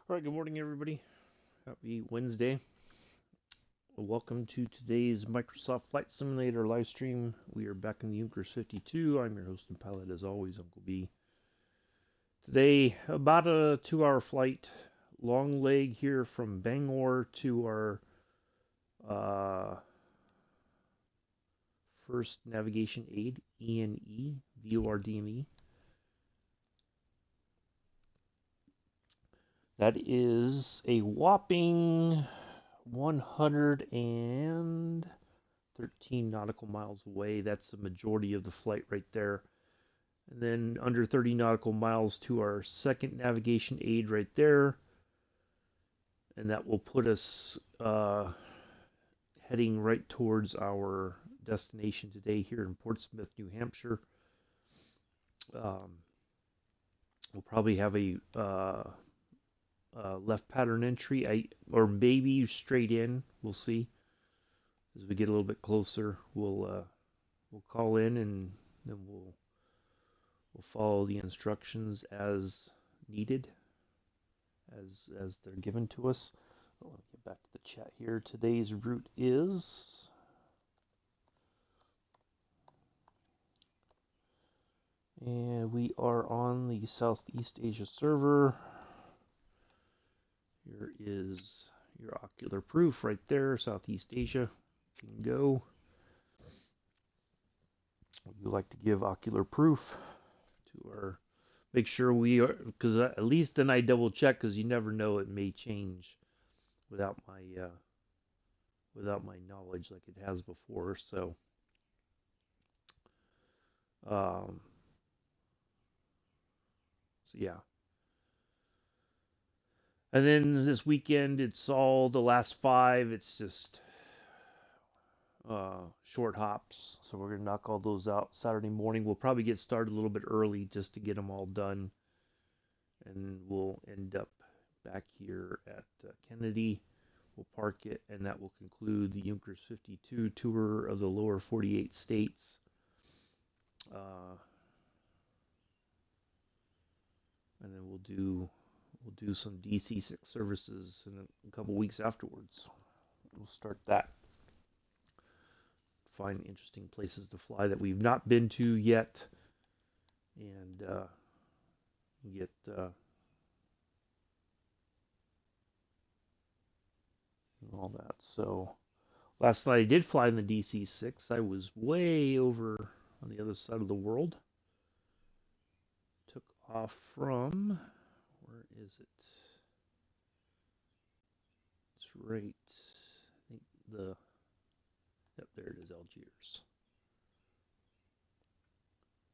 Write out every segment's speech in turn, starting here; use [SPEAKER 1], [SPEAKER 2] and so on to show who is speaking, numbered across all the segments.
[SPEAKER 1] All right, good morning, everybody. Happy Wednesday. Welcome to today's Microsoft Flight Simulator live stream. We are back in the Junkers 52. I'm your host and pilot, as always, Uncle B. Today, about a 2-hour flight, long leg here from Bangor to our first navigation aid, ENE, VORDME. That is a whopping 113 nautical miles away. That's the majority of the flight right there. And then under 30 nautical miles to our second navigation aid right there. And that will put us heading right towards our destination today here in Portsmouth, New Hampshire. We'll probably have a left pattern entry, or maybe straight in. We'll see. As we get a little bit closer, we'll call in, and then we'll follow the instructions as needed, as they're given to us. Let me get back to the chat here. Today's route is and we are on the Southeast Asia server. Here is your ocular proof right there, Southeast Asia. You can go. We like to give ocular proof to our. Make sure we are, because at least then I double check, because you never know, it may change without my knowledge like it has before. So, so yeah. And then this weekend, it's all the last 5. It's just short hops. So we're going to knock all those out Saturday morning. We'll probably get started a little bit early just to get them all done. And we'll end up back here at Kennedy. We'll park it, and that will conclude the Junkers 52 tour of the lower 48 states. And then we'll do some DC-6 services in a couple weeks afterwards. We'll start that. Find interesting places to fly that we've not been to yet, and get all that. So last night I did fly in the DC-6. I was way over on the other side of the world. Took off from... Where is it? It's right. I think Yep, there it is, Algiers.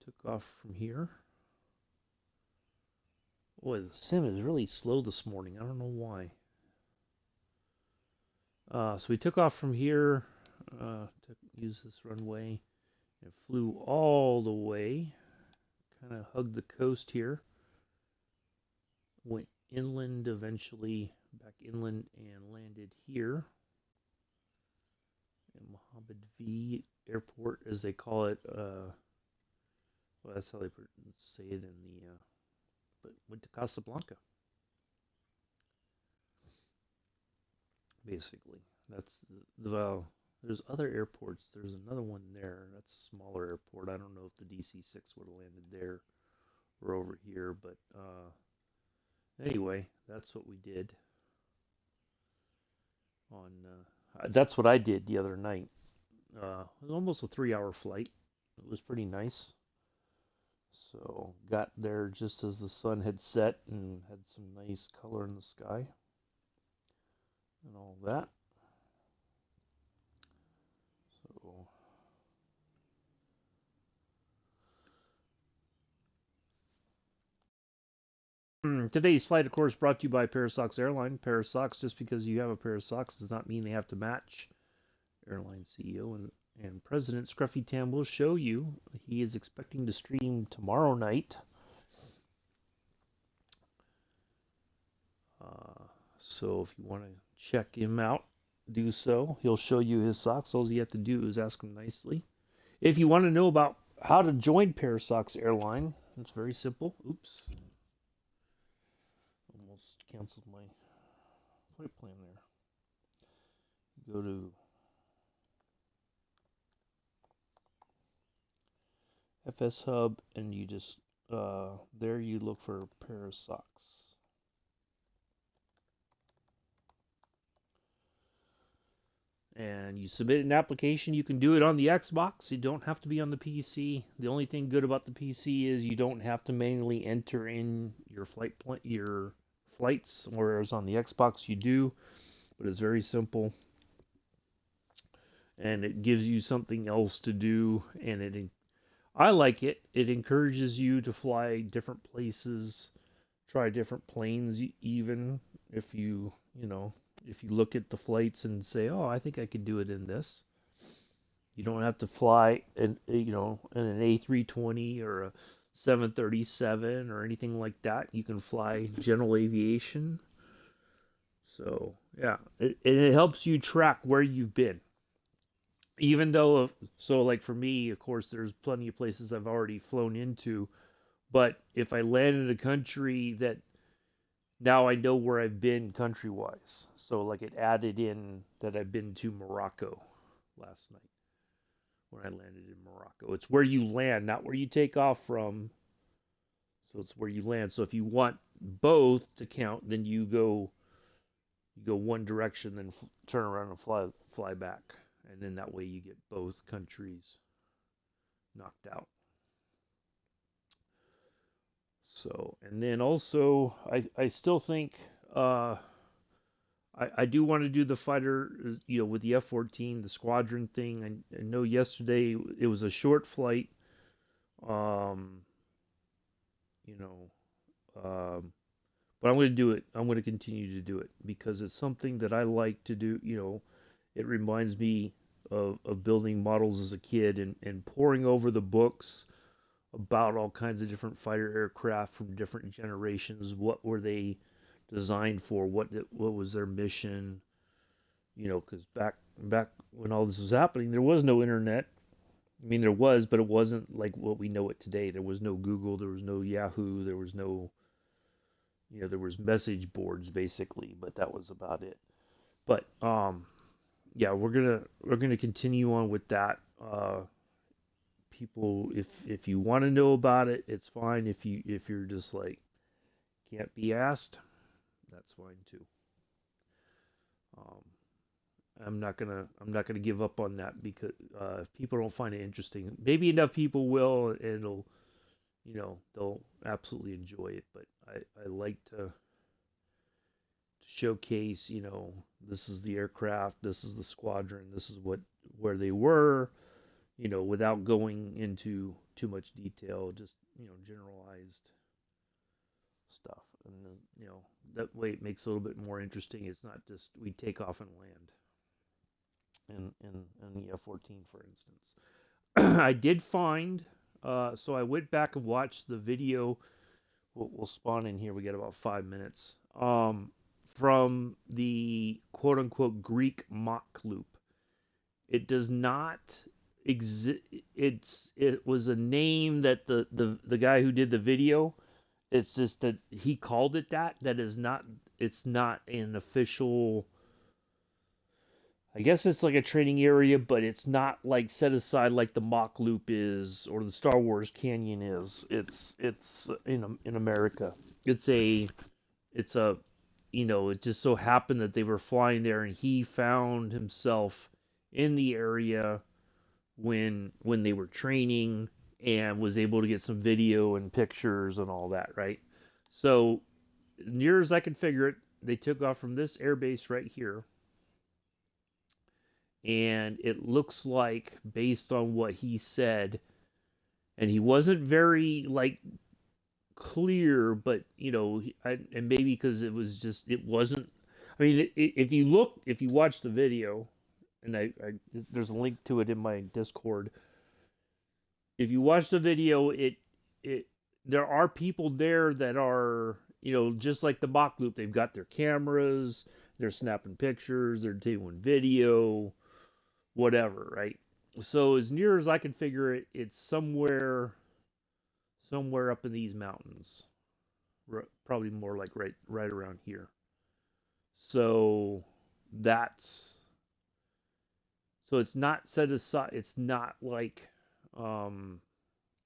[SPEAKER 1] Took off from here. Boy, the sim is really slow this morning. I don't know why. So we took off from here to use this runway. And flew all the way. Kind of hugged the coast here. Went inland eventually, back inland, and landed here at Mohammed V Airport, as they call it. Well, that's how they say it in the. But went to Casablanca. Basically, that's the. There's other airports. There's another one there. That's a smaller airport. I don't know if the DC-6 would have landed there or over here, but. Anyway, that's what we did. That's what I did the other night. It was almost a 3-hour flight. It was pretty nice. So got there just as the sun had set and had some nice color in the sky and all that. So today's flight, of course, brought to you by Pair of Socks Airline. Pair of socks, just because you have a pair of socks does not mean they have to match. Airline CEO and President Scruffy Tam will show you. He is expecting to stream tomorrow night. So if you want to check him out, do so. He'll show you his socks. All you have to do is ask him nicely. If you want to know about how to join Pair of Socks Airline, it's very simple. Oops. Almost canceled my flight plan there. Go to FS Hub, and you just there you look for a pair of socks. And you submit an application. You can do it on the Xbox. You don't have to be on the PC. The only thing good about the PC is you don't have to manually enter in your flights, whereas on the Xbox you do. But it's very simple, and it gives you something else to do. And I like it. It encourages you to fly different places, try different planes, even if you look at the flights and say, "Oh, I think I could do it in this." You don't have to fly in an A320 or a 737 or anything like that. You can fly general aviation. So yeah, it helps you track where you've been. Even though, so like for me, of course, there's plenty of places I've already flown into, but if I land in a country that now I know where I've been country wise. So like it added in that I've been to Morocco last night when I landed in Morocco. It's where you land, not where you take off from. So it's where you land. So if you want both to count, then you go one direction, then turn around and fly back, and then that way you get both countries knocked out. So, and then also, I still think I do want to do the fighter, with the F-14, the squadron thing. I know yesterday it was a short flight, um, you know, but I'm going to do it. I'm going to continue to do it because it's something that I like to do. It reminds me of building models as a kid and poring over the books about all kinds of different fighter aircraft from different generations. What were they designed for? What was their mission? Because back when all this was happening, there was no internet. I mean, there was, but it wasn't like what we know it today. There was no Google. There was no Yahoo. There was no, there was message boards basically, but that was about it. But yeah, we're gonna continue on with that. People, if you want to know about it, it's fine. If you're just like can't be asked, that's fine too. I'm not gonna give up on that because if people don't find it interesting, maybe enough people will, and they'll absolutely enjoy it. But I like to showcase, this is the aircraft, this is the squadron, this is where they were, without going into too much detail, just, generalized stuff. And then, that way it makes it a little bit more interesting. It's not just we take off and land in the F-14, for instance. I did find, so I went back and watched the video. We'll spawn in here. We got about 5 minutes. From the quote-unquote Greek mock loop. It does not exist. It was a name that the guy who did the video. It's just that he called it that. That is not. It's not an official. I guess it's like a training area, but it's not like set aside like the mock loop is or the Star Wars Canyon is. It's in America. It just so happened that they were flying there, and he found himself in the area when they were training and was able to get some video and pictures and all that, right? So, near as I can figure it, they took off from this airbase right here. And it looks like, based on what he said, and he wasn't very, clear, but, and maybe because it wasn't, I mean, if you watch the video, and there's a link to it in my Discord. If you watch the video, there are people there that are, just like the mock loop. They've got their cameras, they're snapping pictures, they're taking video, whatever, right? So as near as I can figure it, it's somewhere up in these mountains, probably more like right around here. So that's so it's not set aside. It's not like um,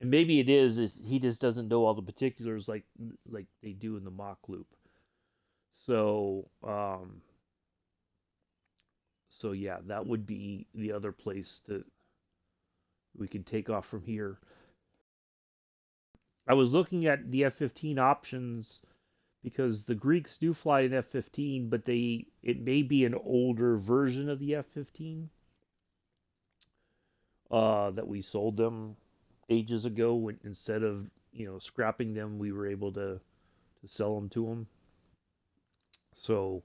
[SPEAKER 1] and maybe it is he just doesn't know all the particulars like they do in the mock loop. So so yeah, that would be the other place that we could take off from here. I was looking at the F-15 options because the Greeks do fly an F-15, but it may be an older version of the F-15 that we sold them ages ago. When instead of scrapping them, we were able to sell them to them. So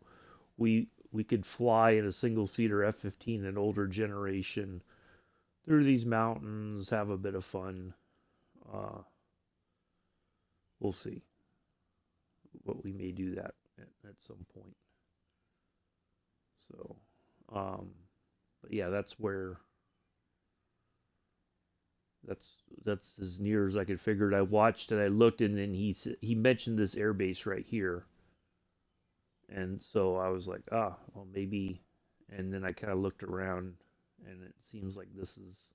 [SPEAKER 1] we could fly in a single seater F-15, an older generation, through these mountains, have a bit of fun. Uh, we'll see what we may do that at some point. So, but yeah, that's as near as I could figure it. I watched and I looked, and then he mentioned this airbase right here, and so I was like, well, maybe. And then I kind of looked around, and it seems like this is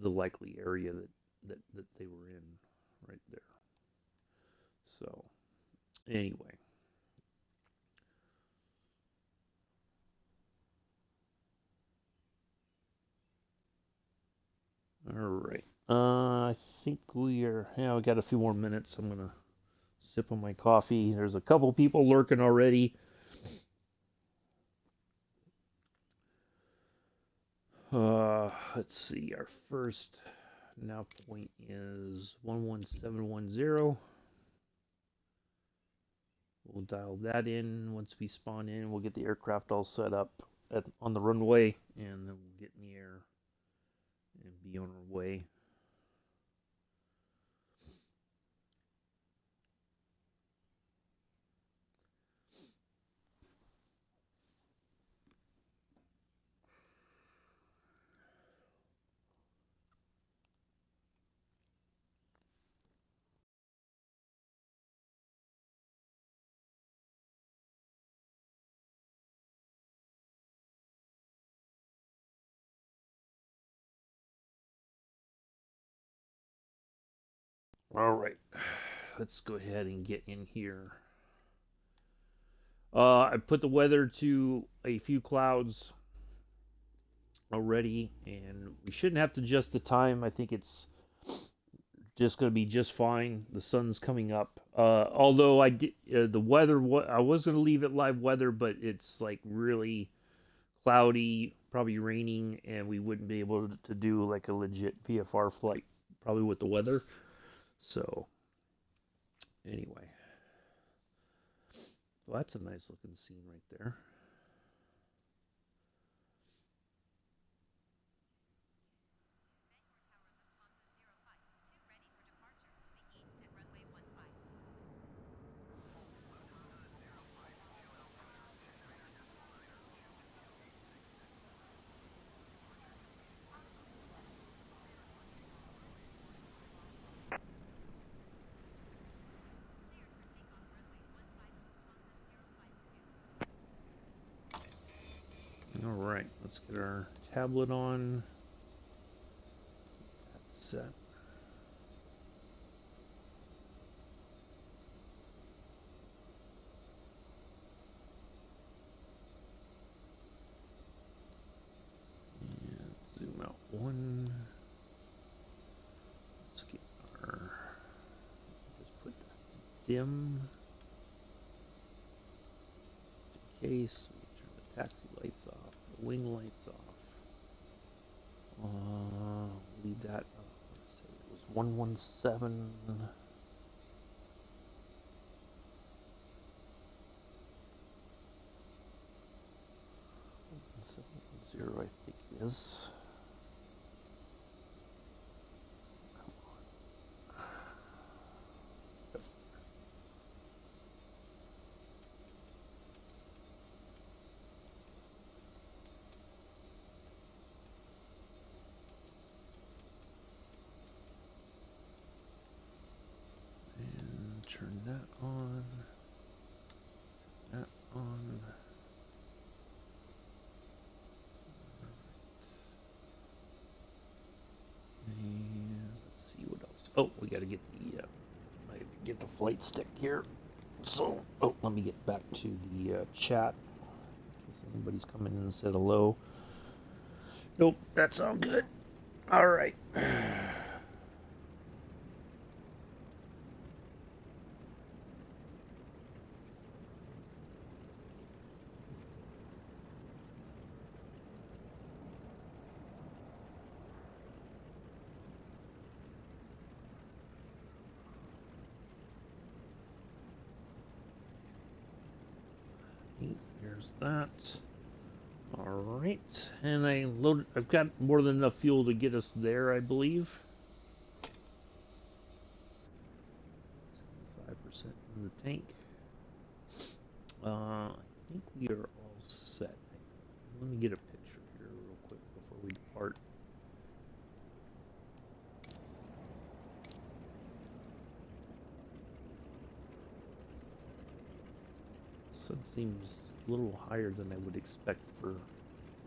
[SPEAKER 1] the likely area that they were in, right there. So anyway, all right. I think we are. Yeah, we got a few more minutes. I'm gonna sip on my coffee. There's a couple people lurking already. Let's see. Our first now point is 11710. We'll dial that in once we spawn in. We'll get the aircraft all set up on the runway, and then we'll get in the air and be on our way. All right, let's go ahead and get in here. I put the weather to a few clouds already, and we shouldn't have to adjust the time. I think it's just going to be just fine. The sun's coming up. Although I did the weather, I was going to leave it live weather, but it's like really cloudy, probably raining, and we wouldn't be able to do like a legit VFR flight probably with the weather. So anyway, well, that's a nice looking scene right there. All right, let's get our tablet on. That's set. And zoom out one. Let's get our. Just put that to dim. Just in case. Turn the taxi lights off. The wing lights off. Leave that. Let's say it was 117. 170, I think it is. Come on. Yep. And turn that on. That on. And let's see what else. Oh, we got to get the flight stick here. So, let me get back to the chat. In case anybody's coming in and said hello. Nope, that's all good. All right. There's that. All right, and I've got more than enough fuel to get us there, I believe. 5% in the tank. I think we are all set. Let me get a picture here real quick before we depart. Sun seems a little higher than I would expect for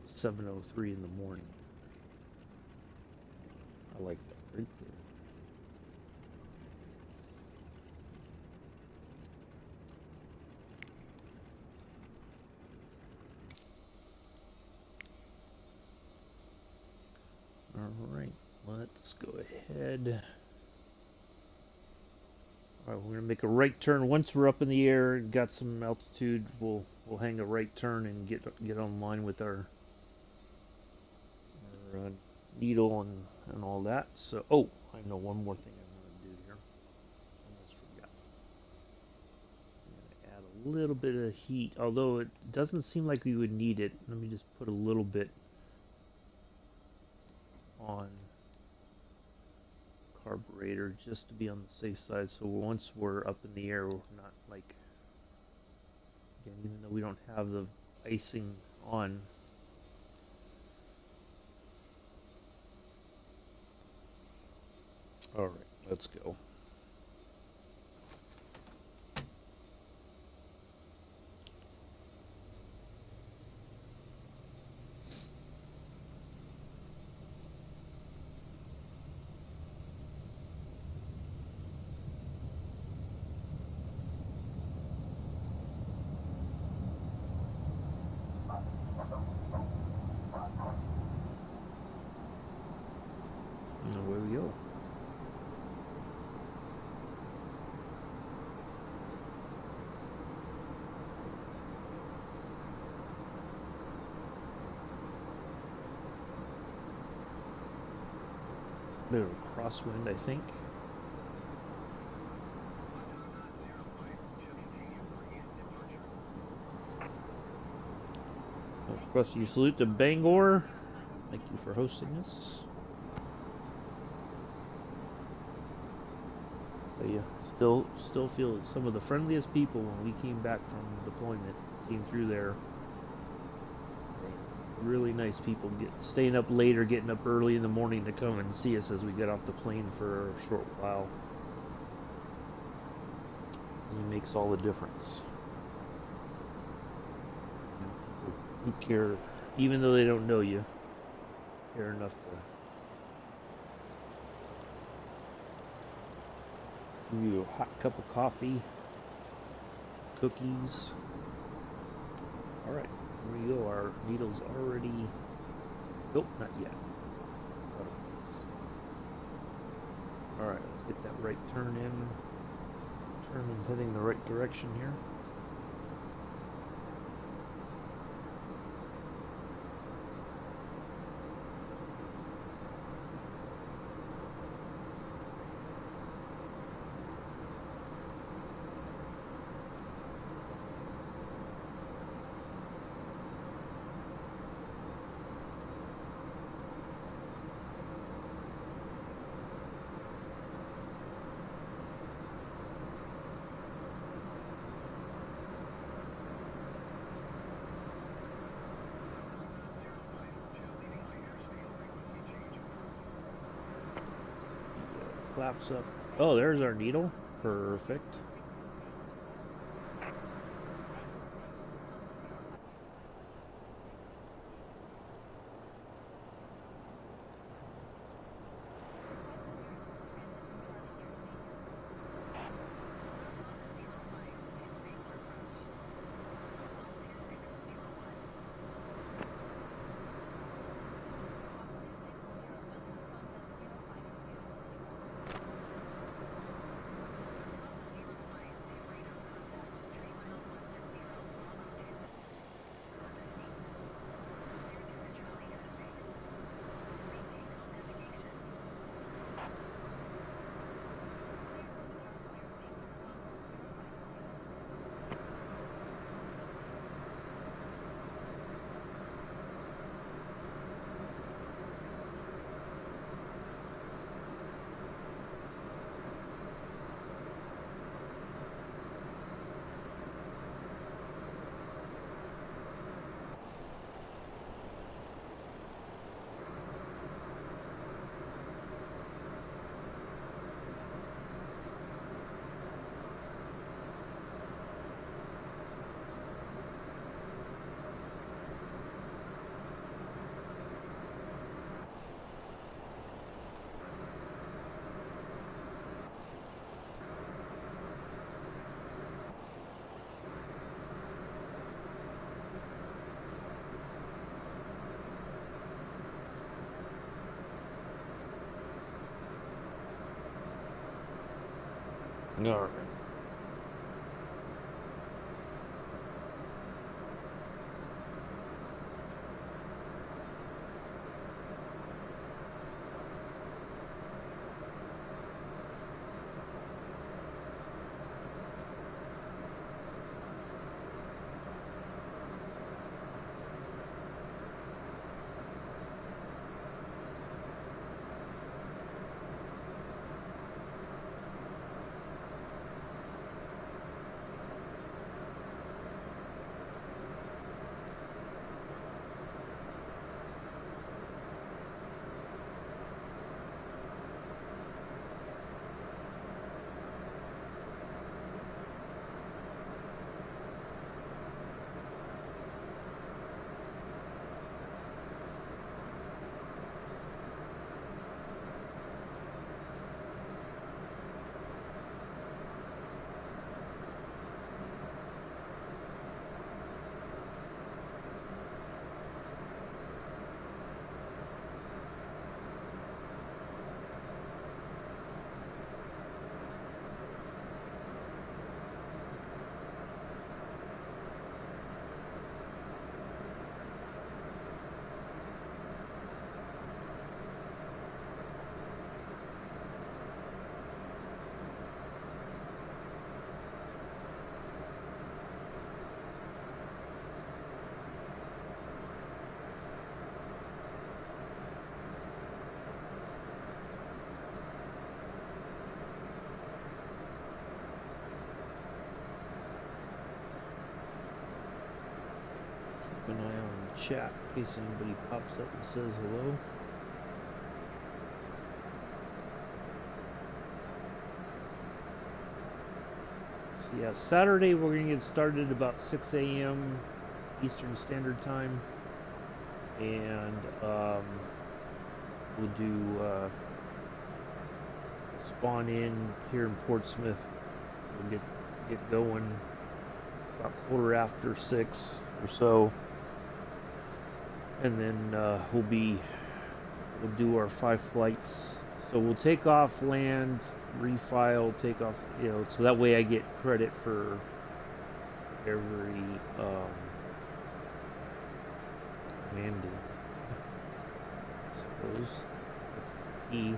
[SPEAKER 1] 7:03 in the morning. I like that right there. All right, let's go ahead. All right, we're gonna make a right turn. Once we're up in the air and got some altitude, we'll hang a right turn and get online with our needle and all that. So, I know one more thing I'm gonna do here. Almost forgot. I'm gonna add a little bit of heat, although it doesn't seem like we would need it. Let me just put a little bit on carburetor just to be on the safe side, so once we're up in the air we're not like, again, even though we don't have the icing on, all right, let's go. Away we go. Bit of a crosswind, I think. Of course, you salute to Bangor. Thank you for hosting us. You still feel some of the friendliest people when we came back from deployment came through there. Really nice people, staying up late or getting up early in the morning to come and see us as we get off the plane for a short while. It makes all the difference. Who care, even though they don't know you, care enough to give you a hot cup of coffee, cookies. All right, here we go. Our needle's already. Nope, not yet. Thought it was. All right, let's get that right turn in. Turn and heading the right direction here. Flaps up. Oh, there's our needle. Perfect. All right. Keep an eye on the chat in case anybody pops up and says hello. So yeah, Saturday we're going to get started about 6 a.m. Eastern Standard Time. And we'll do spawn in here in Portsmouth. We'll get going about 6:15 or so, and then we'll do our 5 flights. So we'll take off, land, refile, take off, so that way I get credit for every landing. I suppose that's the key.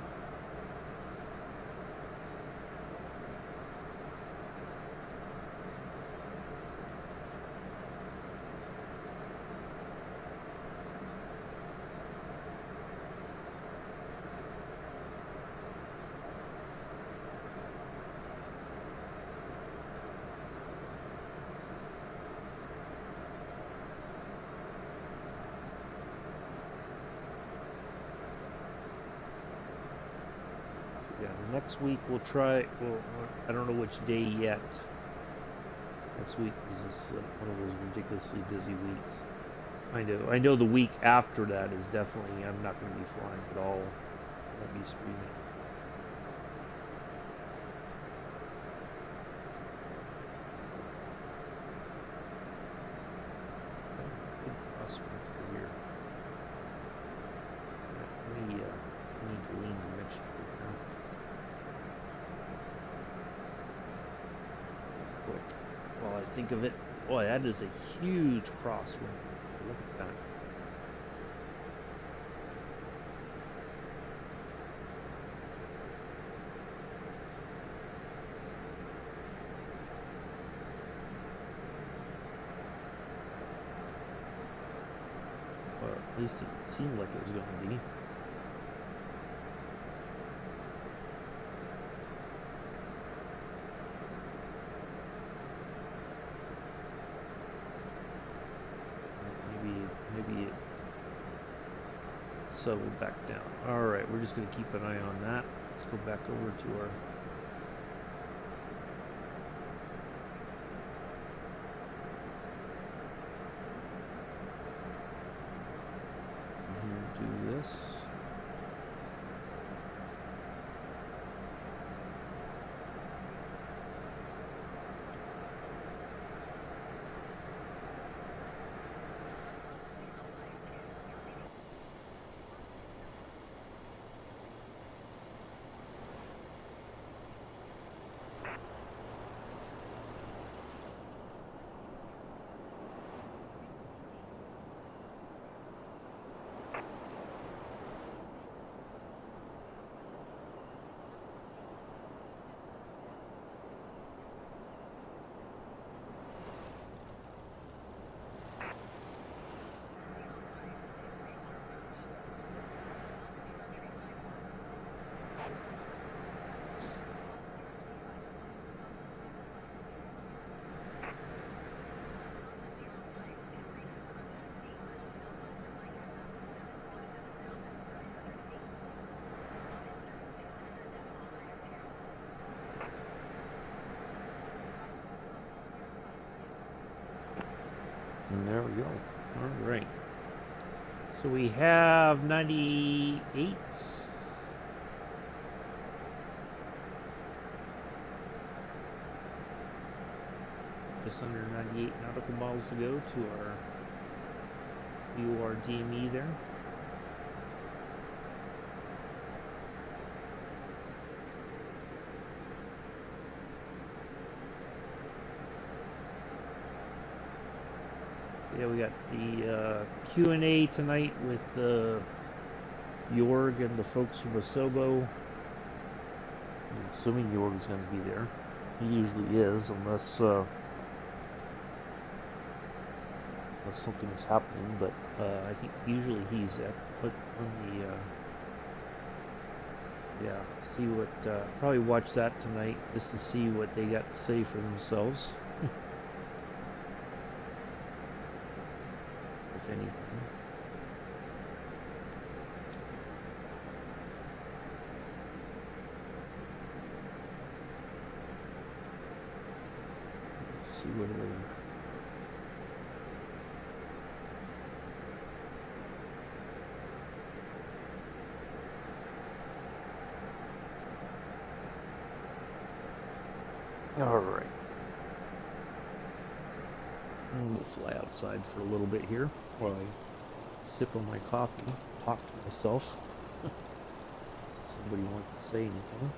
[SPEAKER 1] Yeah, next week we'll try. Well, I don't know which day yet. Next week is one of those ridiculously busy weeks. I know the week after that is definitely. I'm not going to be flying at all. I'll be streaming. Good crosswind here. We need to lean the mixture now. Quick. While I think of it, boy, that is a huge crosswind. Look at that. Or at least it seemed like it was going to be. Maybe it settled back down. Alright, we're just going to keep an eye on that. Let's go back over to our do this. And there we go. All right. So we have 98. Just under 98 nautical miles to go to our URDME there. Yeah, we got the Q&A tonight with Jorg and the folks from Asobo. I'm assuming Jorg's going to be there. He usually is, unless something is happening. But I think usually he's on the. Yeah, see what. Probably watch that tonight just to see what they got to say for themselves. If anything. Let's see what they. All right. I'm gonna fly outside for a little bit here while I sip on my coffee, talk to myself. Somebody wants to say anything.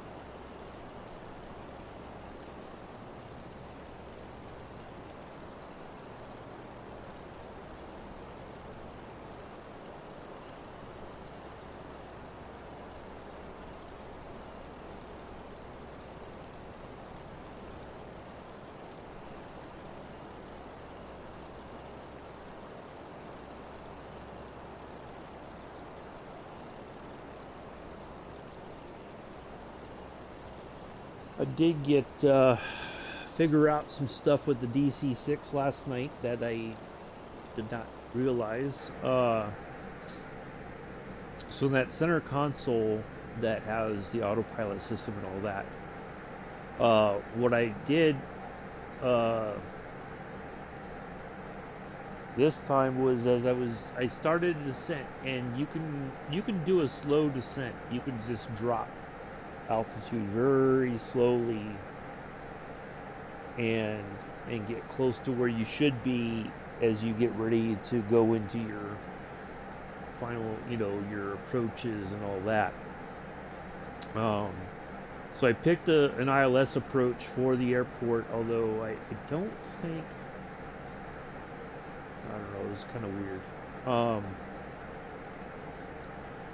[SPEAKER 1] I did get figure out some stuff with the DC6 last night that I did not realize. So that center console that has the autopilot system and all that. What I did this time was as I started a descent, and you can do a slow descent. You can just drop altitude very slowly and get close to where you should be as you get ready to go into your final, your approaches and all that. So I picked an ILS approach for the airport, although I don't think, I don't know, it was kind of weird.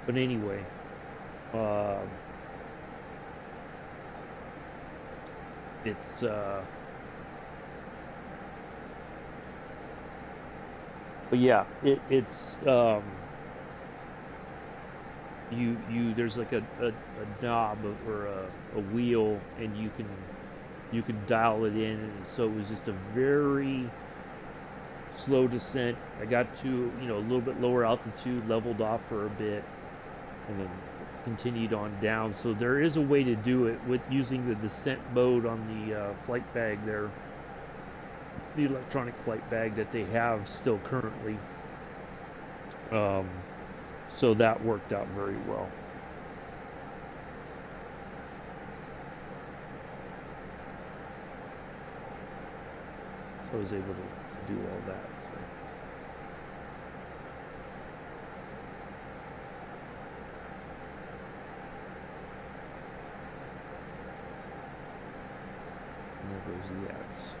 [SPEAKER 1] But anyway, it's but yeah, it's you there's like a knob or a wheel, and you can dial it in, and so it was just a very slow descent. I got to a little bit lower altitude, leveled off for a bit, and then continued on down. So there is a way to do it with using the descent mode on the flight bag there, the electronic flight bag that they have still currently. So that worked out very well. So I was able to do all that. So. And there goes the ads.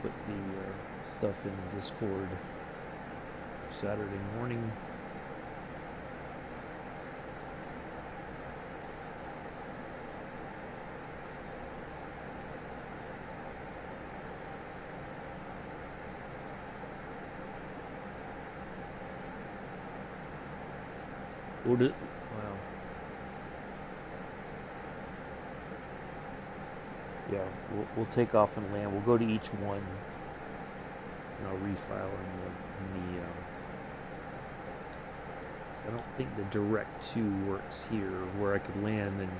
[SPEAKER 1] Put the stuff in Discord Saturday morning. Wow. Yeah, we'll take off and land. We'll go to each one, and I'll refile in the I don't think the direct to works here, where I could land and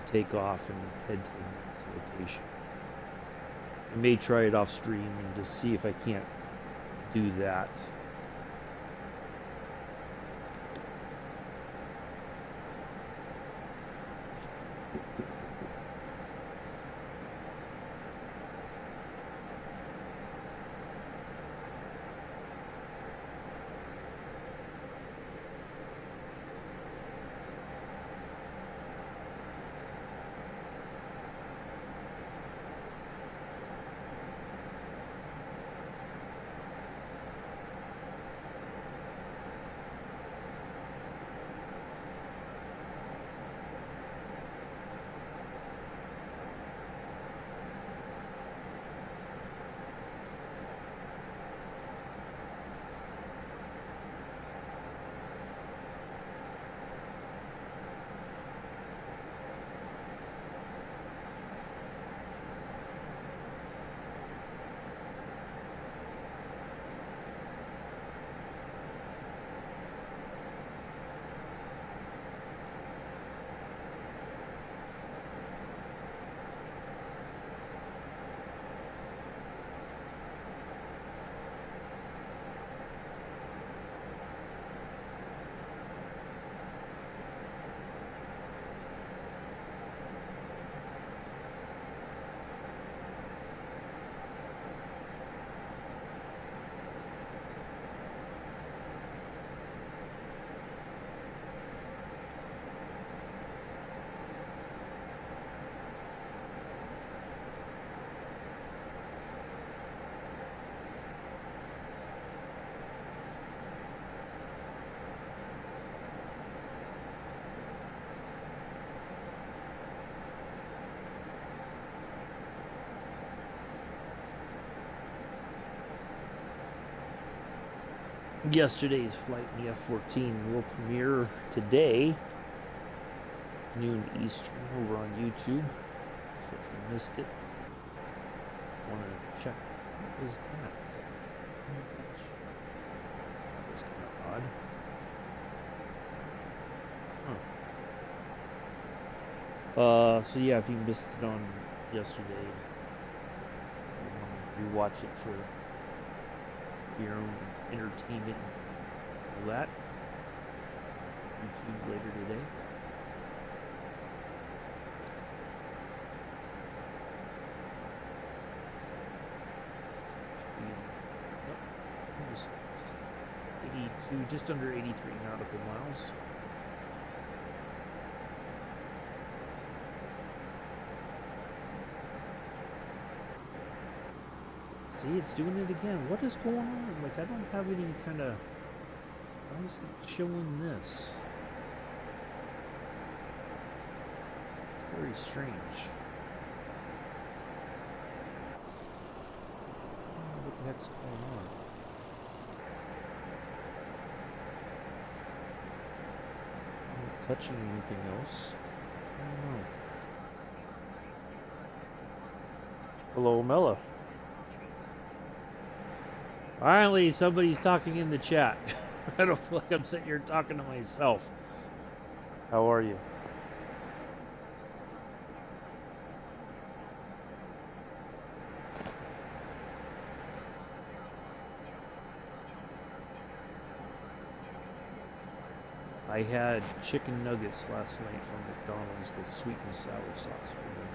[SPEAKER 1] take off and head to the next location. I may try it off stream and just see if I can't do that. Yesterday's flight in the F-14 will premiere today, noon Eastern, over on YouTube. So if you missed it, want to check, what was that? Oh my gosh, that was kind of odd. So yeah, if you missed it on yesterday, you want to rewatch it for your own entertainment and all that. YouTube later today. Should be 82, just under 83 nautical miles. See, it's doing it again. What is going on? Like, I don't have any kind of... Why is it showing this? It's very strange. What the heck's going on? I'm not touching anything else. I don't know. Hello, Mella. Finally, somebody's talking in the chat. I don't feel like I'm sitting here talking to myself. How are you? I had chicken nuggets last night from McDonald's with sweet and sour sauce for dinner.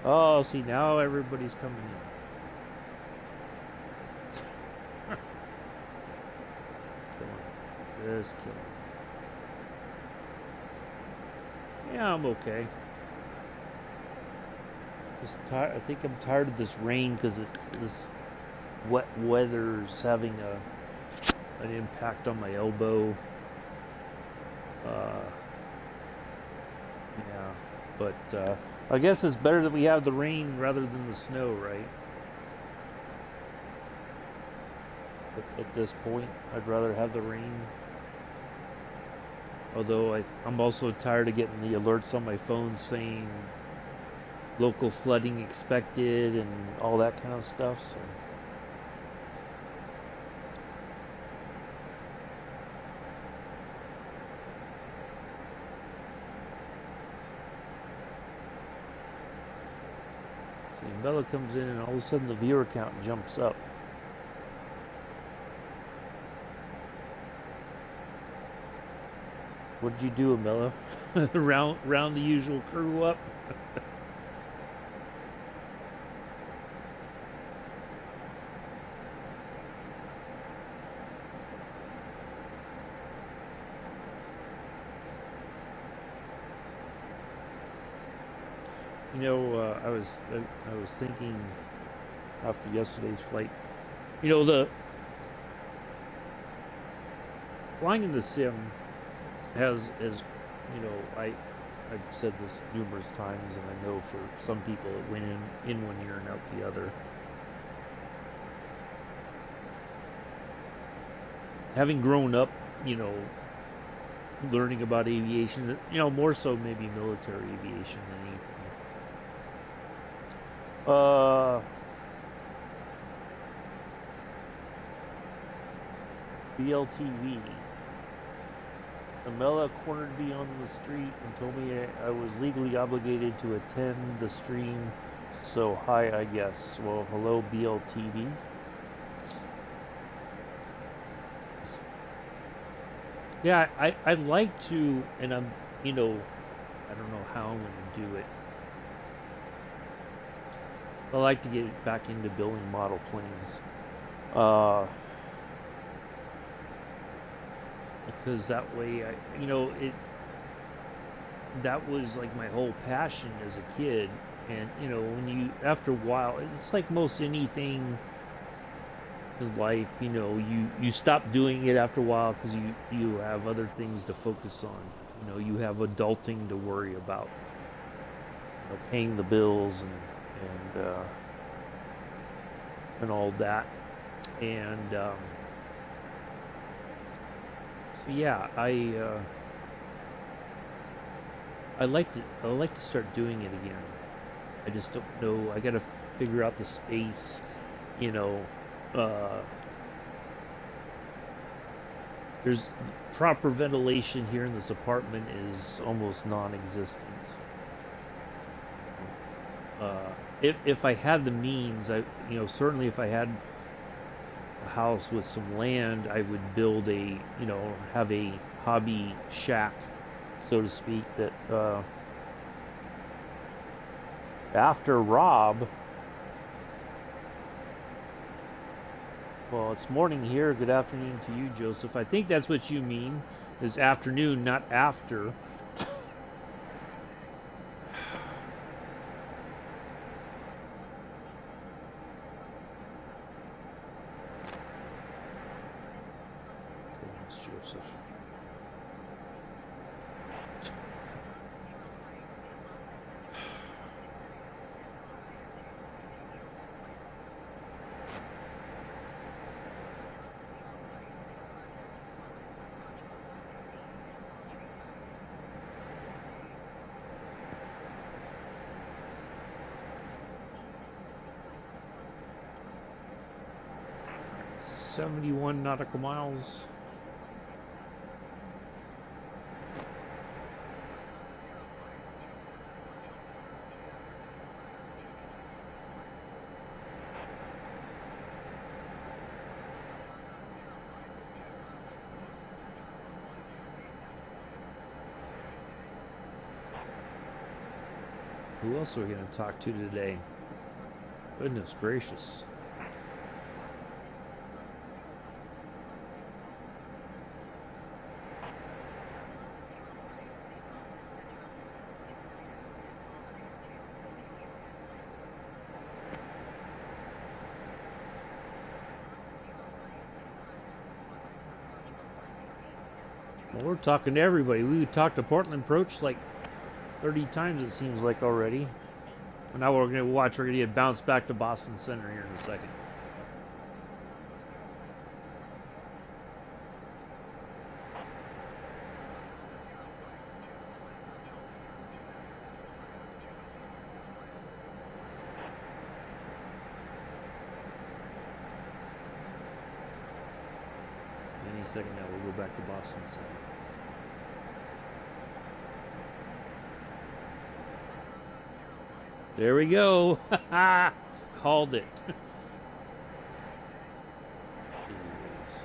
[SPEAKER 1] Oh, see, now everybody's coming in. Killing. Just killing. Yeah, I'm okay. Just tired. I think I'm tired of this rain because it's this wet weather's having an impact on my elbow. Yeah, but I guess it's better that we have the rain rather than the snow, right? At this point, I'd rather have the rain. Although I'm also tired of getting the alerts on my phone saying local flooding expected and all that kind of stuff. So Bella comes in and all of a sudden the viewer count jumps up. What did you do, Amella? round the usual crew up? I was thinking after yesterday's flight. The flying in the sim has I've said this numerous times, and I know for some people it went in one ear and out the other. Having grown up, learning about aviation, more so maybe military aviation than anything. BLTV. Amella cornered me on the street and told me I was legally obligated to attend the stream, so hi, I guess. Well, hello, BLTV. Yeah, I'd like to, and I don't know how I'm going to do it. I like to get back into building model planes. Because that way, that was like my whole passion as a kid. And, after a while, it's like most anything in life, you stop doing it after a while because you have other things to focus on. You have adulting to worry about, paying the bills and all that. And so yeah, I like to start doing it again. I just don't know. I got to figure out the space, there's proper ventilation here in this apartment is almost non-existent. If I had the means, certainly if I had a house with some land, I would build have a hobby shack, so to speak, that after Rob, well, it's morning here. Good afternoon to you, Joseph. I think that's what you mean, is afternoon, not after. Joseph. .71 nautical miles. Who else are we going to talk to today? Goodness gracious. Well, we're talking to everybody. We would talk to Portland Approach like 30 times, it seems like, already. And now we're going to watch. We're going to get bounced back to Boston Center here in a second. second now. We'll go back to Boston side. There we go. Called it. Jeez.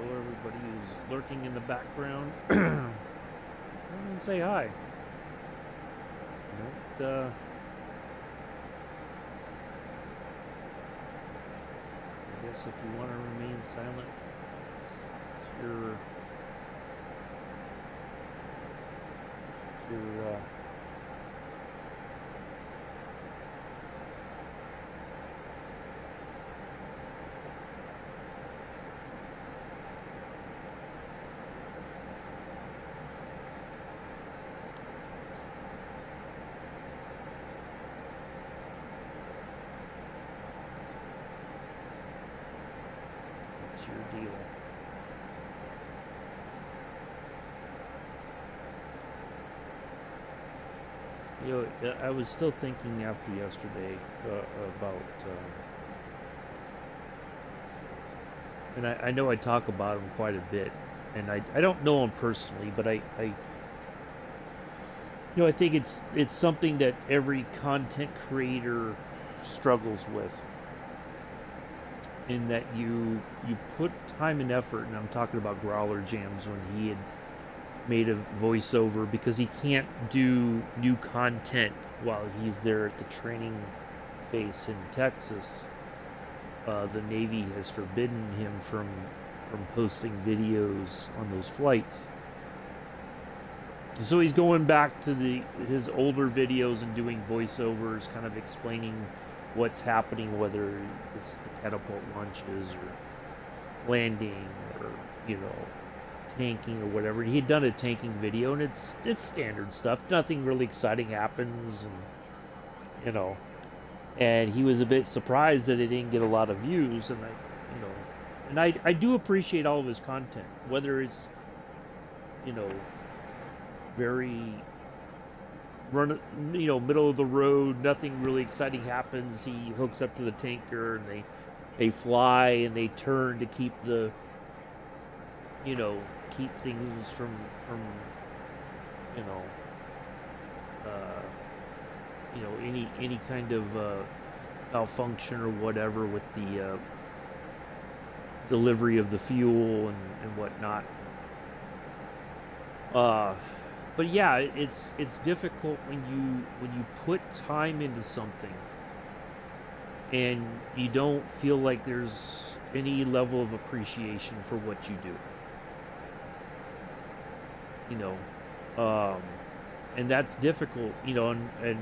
[SPEAKER 1] Hello, everybody who's lurking in the background. Come and say hi. Don't, I guess if you want to remain silent, it's your deal. You know, I was still thinking after yesterday about, and I know I talk about him quite a bit, and I don't know him personally, but I I think it's something that every content creator struggles with, in that you put time and effort, and I'm talking about Growler Jams when he had made a voiceover because he can't do new content while he's there at the training base in Texas. The Navy has forbidden him from posting videos on those flights. So he's going back to his older videos and doing voiceovers, kind of explaining what's happening, whether it's the catapult launches or landing or, tanking or whatever. He had done a tanking video, and it's standard stuff. Nothing really exciting happens, and and he was a bit surprised that it didn't get a lot of views. And I do appreciate all of his content, whether it's very middle of the road, nothing really exciting happens. He hooks up to the tanker, and they fly and they turn to keep the keep things from any kind of malfunction or whatever with the delivery of the fuel and whatnot. But yeah, it's difficult when you put time into something and you don't feel like there's any level of appreciation for what you do. And that's difficult, and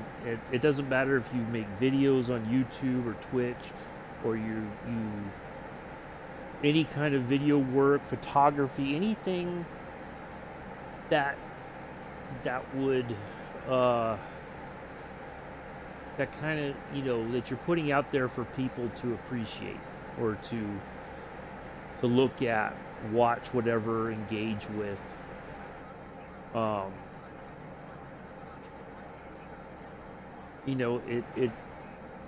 [SPEAKER 1] it doesn't matter if you make videos on YouTube or Twitch, or you any kind of video work, photography, anything that would that kind of that you're putting out there for people to appreciate, or to look at, watch, whatever, engage with.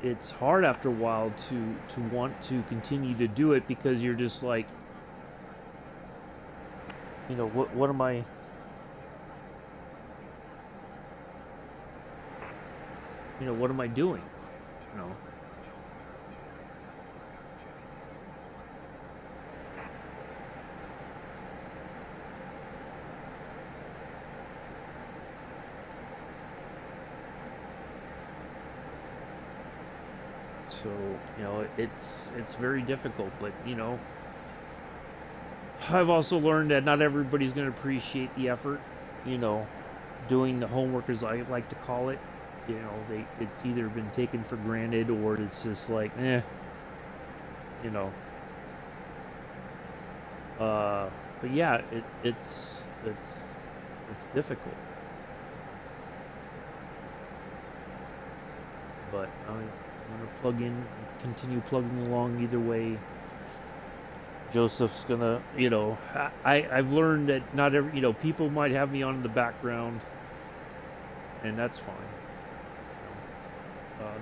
[SPEAKER 1] It's hard after a while to want to continue to do it, because you're just like, You know, what am I, what am I doing? You know. So, it's very difficult, but I've also learned that not everybody's going to appreciate the effort, you know, doing the homework, as I like to call it. It's either been taken for granted, or it's just like, you know. But yeah, it's difficult. But I'm gonna plug in, continue plugging along either way. Joseph's gonna, I've learned that not every, people might have me on in the background, and that's fine.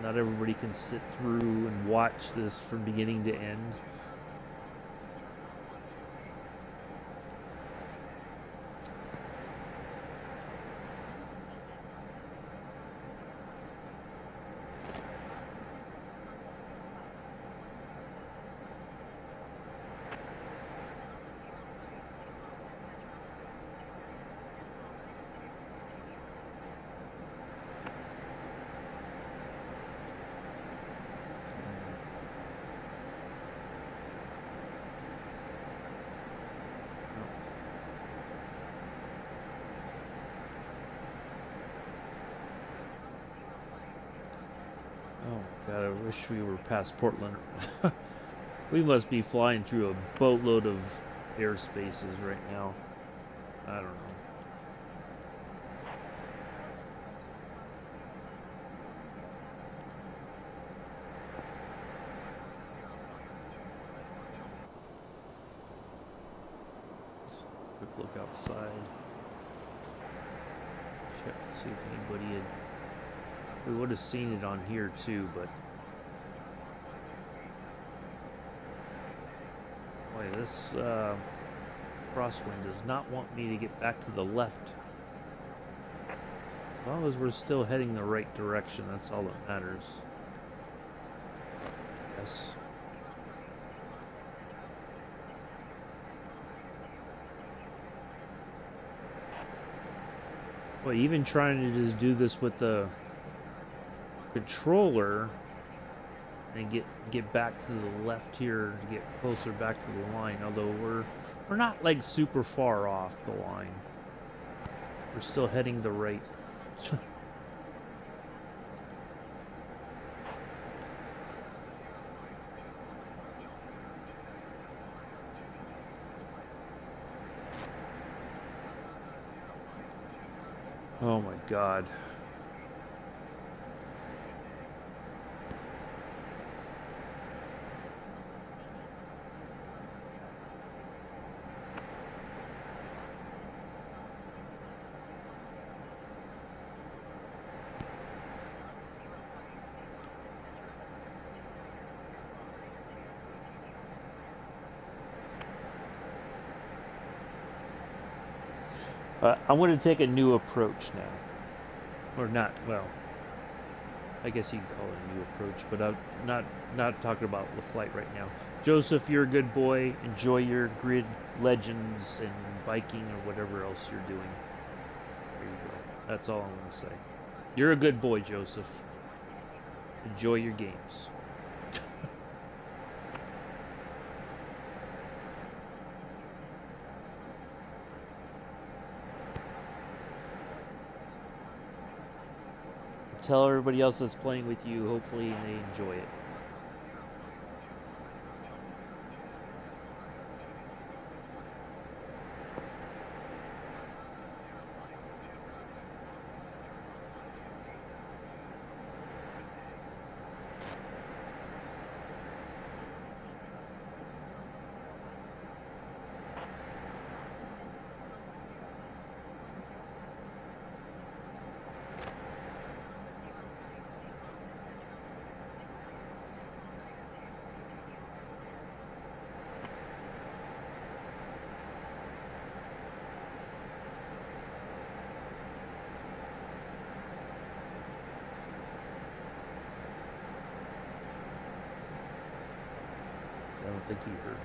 [SPEAKER 1] Not everybody can sit through and watch this from beginning to end. Oh God, I wish we were past Portland. We must be flying through a boatload of airspaces right now. I don't know. Just a quick look outside. Check to see if anybody had. We would have seen it on here too, but boy, this crosswind does not want me to get back to the left. As long as we're still heading the right direction, that's all that matters. Yes. Well, even trying to just do this with the controller and get back to the left here to get closer back to the line, although we're not like super far off the line. We're still heading the right. Oh my God. I'm going to take a new approach now. Or not, well, I guess you can call it a new approach, but I'm not talking about the flight right now. Joseph, you're a good boy. Enjoy your grid legends and biking or whatever else you're doing. There you go. That's all I'm going to say. You're a good boy, Joseph. Enjoy your games. Tell everybody else that's playing with you, hopefully they enjoy it. think he heard me.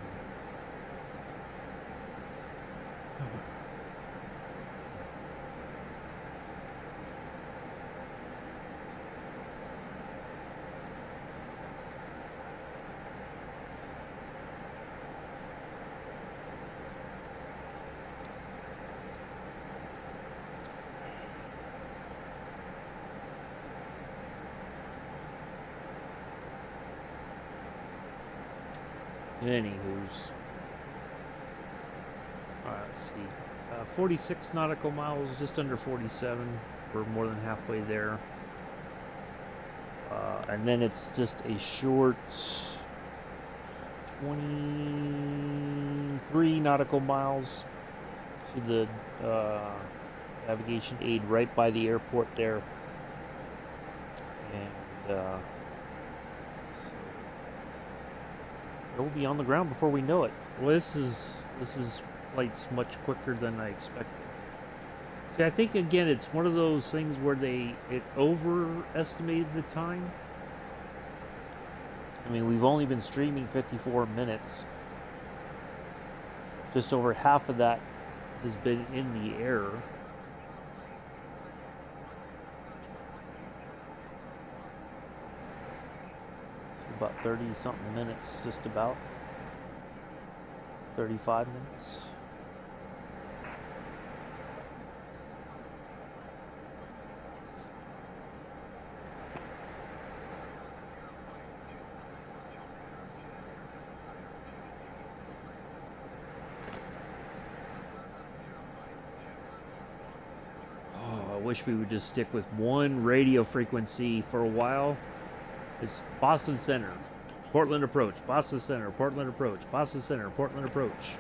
[SPEAKER 1] Anywho's. Let's see. 46 nautical miles, just under 47. We're more than halfway there. And then it's just a short 23 nautical miles to the navigation aid right by the airport there. And it'll be on the ground before we know it. Well, this is flight's much quicker than I expected. See, I think again it's one of those things where it overestimated the time. I mean, we've only been streaming 54 minutes. Just over half of that has been in the air. About 30 something minutes, just about 35 minutes. Oh, I wish we would just stick with one radio frequency for a while. It's Boston Center, Portland approach, Boston Center, Portland approach, Boston Center, Portland approach.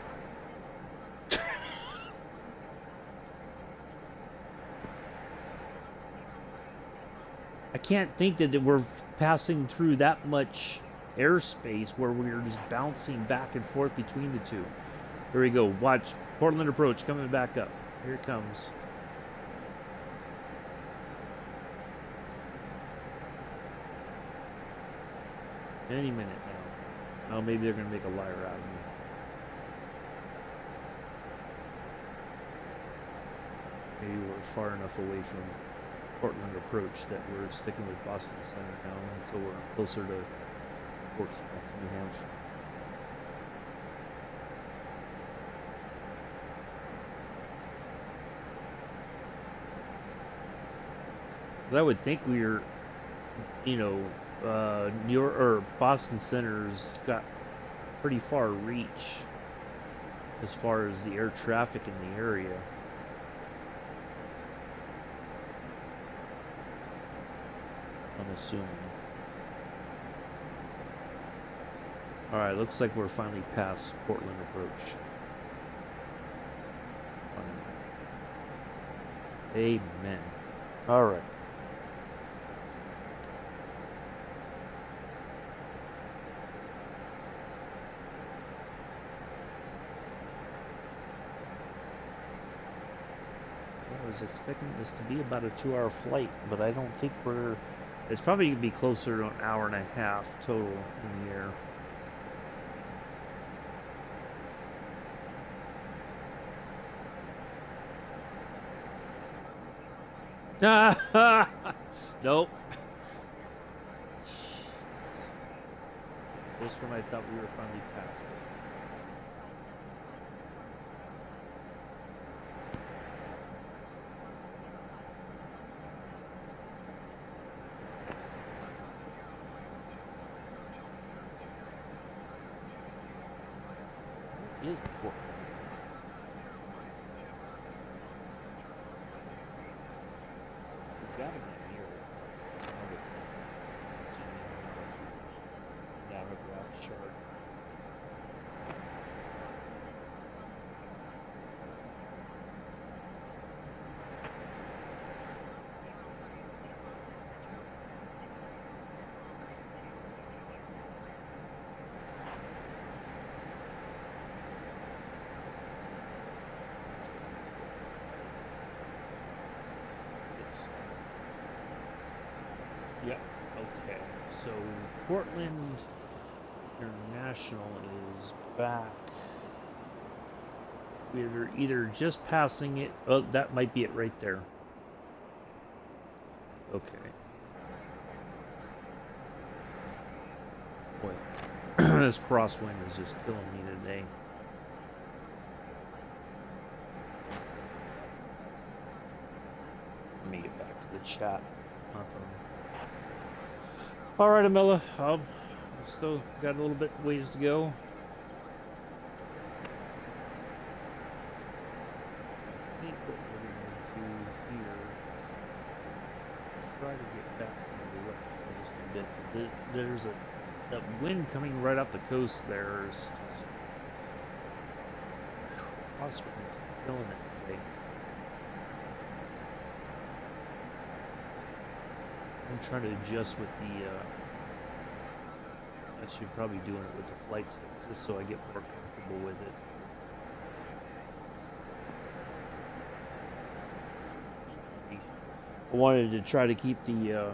[SPEAKER 1] I can't think that we're passing through that much airspace where we're just bouncing back and forth between the two. Here we go. Watch Portland approach coming back up. Here it comes. Any minute now. Oh, maybe they're going to make a liar out of me. Maybe we're far enough away from Portland approach that we're sticking with Boston Center now until we're closer to Portsmouth, New Hampshire. I would think we're, New York or Boston Center's got pretty far reach as far as the air traffic in the area. I'm assuming. Alright, looks like we're finally past Portland approach. Amen. Alright. I was expecting this to be about a 2-hour flight, but I don't think we're... It's probably going to be closer to an hour and a half total in the air. Nope. Just when I thought we were finally past it. Is Portland. We got him in here. Navigograph chart. Yep. Okay. So Portland International. International is back. We're either just passing it. Oh, that might be it right there. Okay. Boy, this crosswind is just killing me today. Let me get back to the chat. All right, Amela. I've still got a little bit ways to go. I think what we're going to do here, try to get back to the left for just a bit. There's that wind coming right off the coast there is just crosswinds killing it today. I'm trying to adjust with the I should probably be doing it with the flight sticks just so I get more comfortable with it. I wanted to try to keep the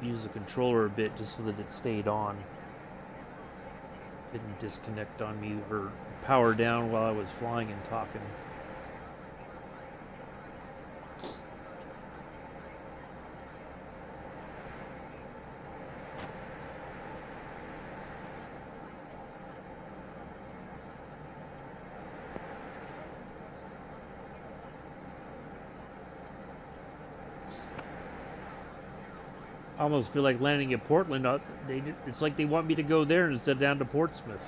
[SPEAKER 1] use the controller a bit just so that it stayed on. Didn't disconnect on me or power down while I was flying and talking. I almost feel like landing at Portland. It's like they want me to go there instead of down to Portsmouth.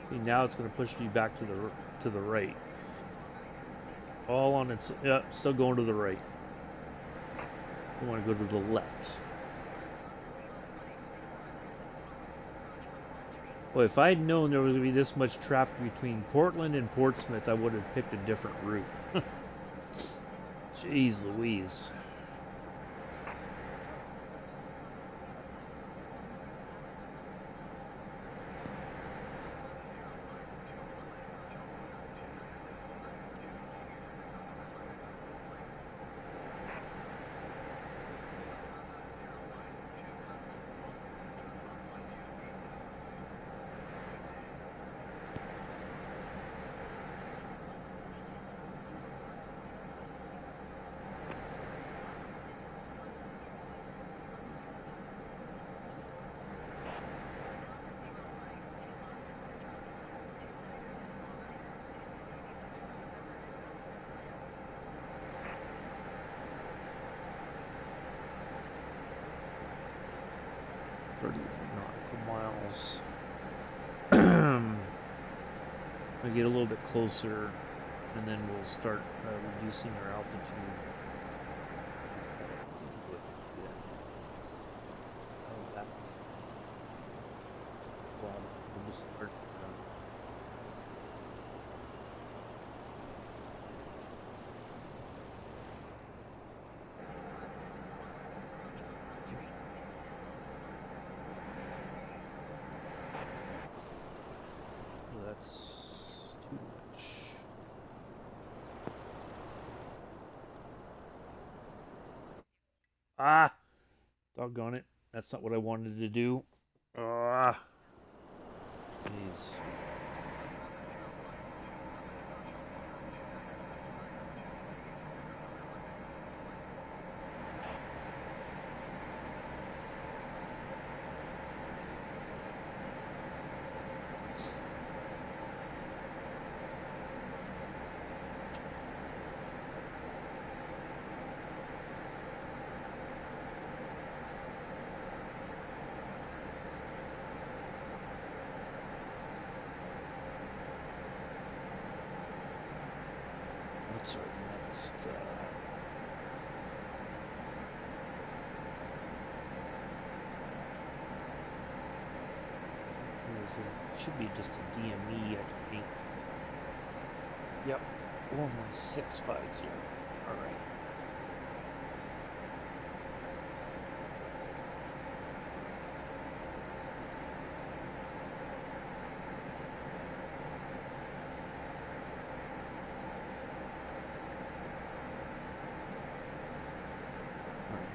[SPEAKER 1] See, now it's going to push me back to the right. All on its, yeah, still going to the right. I want to go to the left. Well, if I had known there was going to be this much traffic between Portland and Portsmouth, I would have picked a different route. Jeez Louise. Nautical miles. We get a little bit closer, and then we'll start reducing our altitude. We'll just start. That's too much. Ah! Doggone it. That's not what I wanted to do. Ah! Jeez. What's our next? It should be just a DME, I think. Yep, 11650. All right.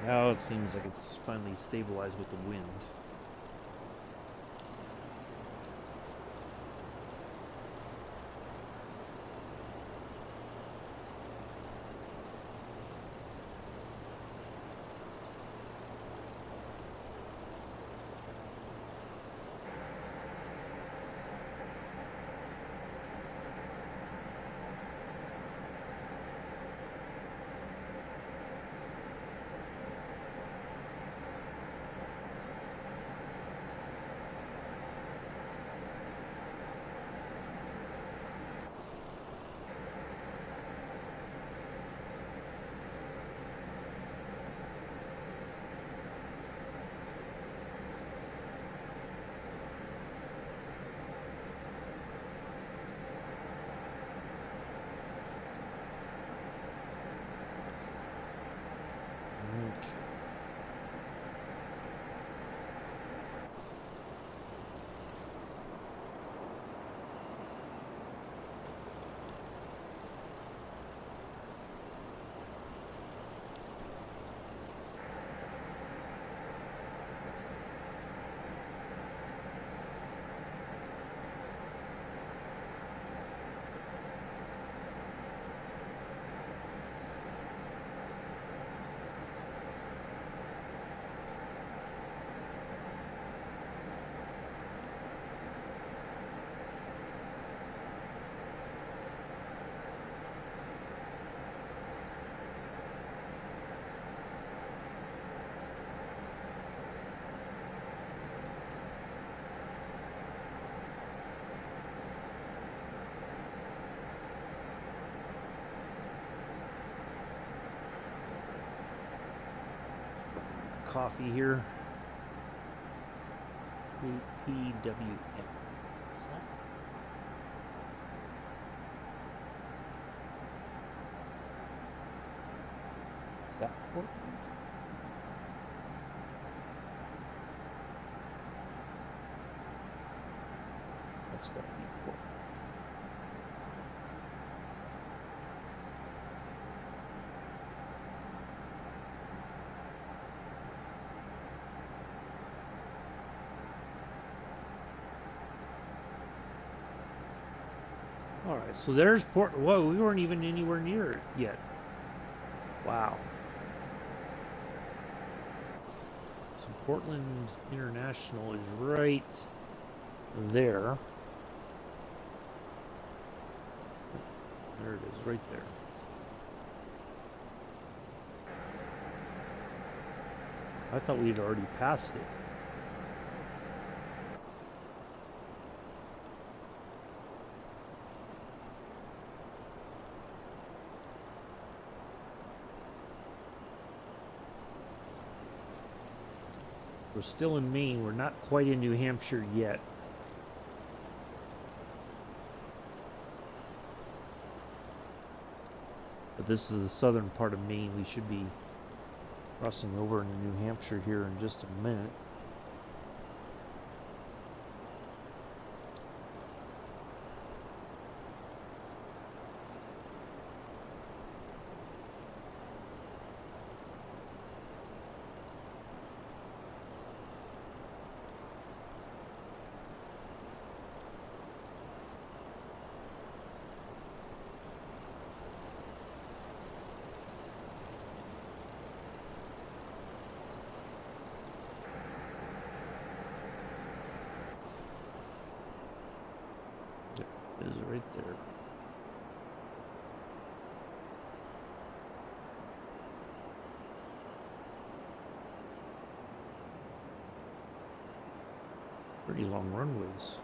[SPEAKER 1] Now it seems like it's finally stabilized with the wind. Coffee here. PWM. Is that Portland? That's got to be Portland. All right, so there's Port. Whoa, we weren't even anywhere near it yet. Wow. So Portland International is right there. There it is, right there. I thought we had already passed it. We're still in Maine. We're not quite in New Hampshire yet. But this is the southern part of Maine. We should be crossing over into New Hampshire here in just a minute. It is right there. Pretty long runways.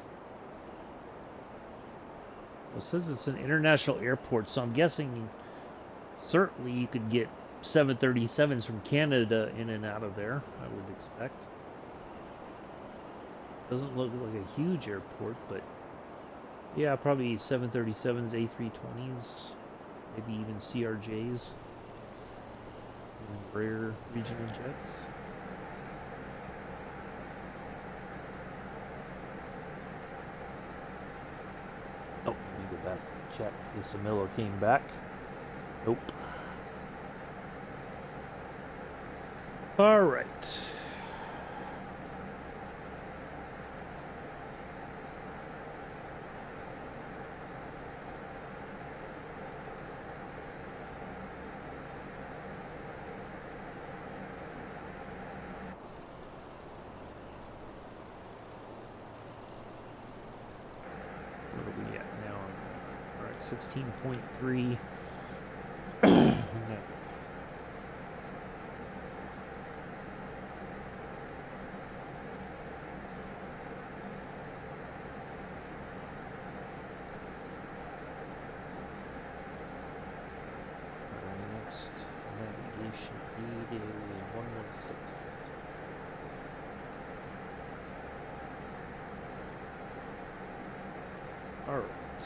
[SPEAKER 1] Well, it says it's an international airport, so I'm guessing certainly you could get 737s from Canada in and out of there, I would expect. Doesn't look like a huge airport, but Yeah, probably 737s, A320s, maybe even CRJs, Embraer regional jets. Oh, let me go back to check in case Camilo came back. Nope. All right. Where are we at now? All right, 16.3. Next navigation aid is 116. All right.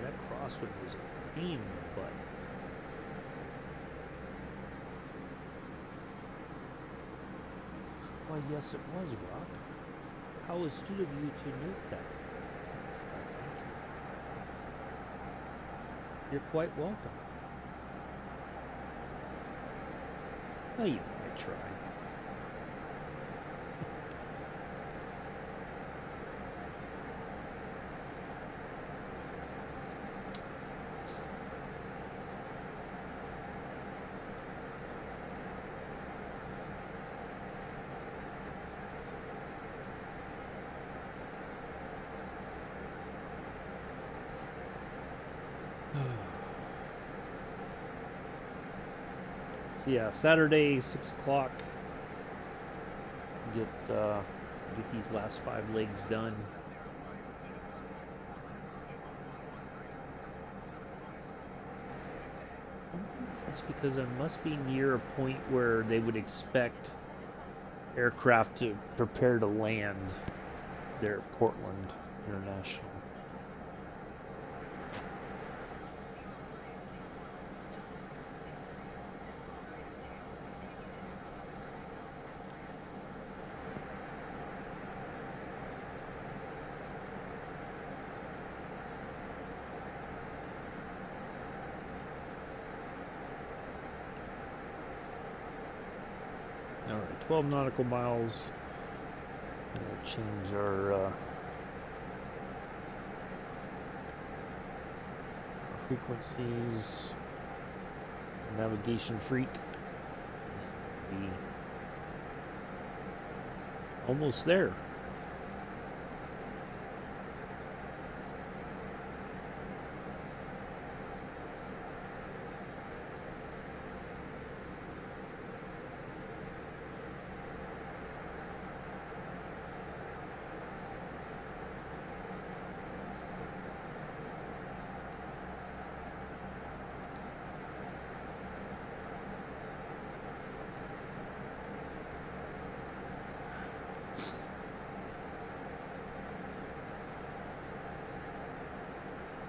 [SPEAKER 1] That crosswind was a pain in the butt. Why, yes, it was, Rob. How astute of you to note that. Well, thank you. You're quite welcome. Well, you might try. So yeah, Saturday, 6 o'clock. Get these last 5 legs done. I wonder if it's because I must be near a point where they would expect aircraft to prepare to land there at Portland International. All right, 12 nautical miles. We'll change our frequencies. Navigation freak. Be almost there.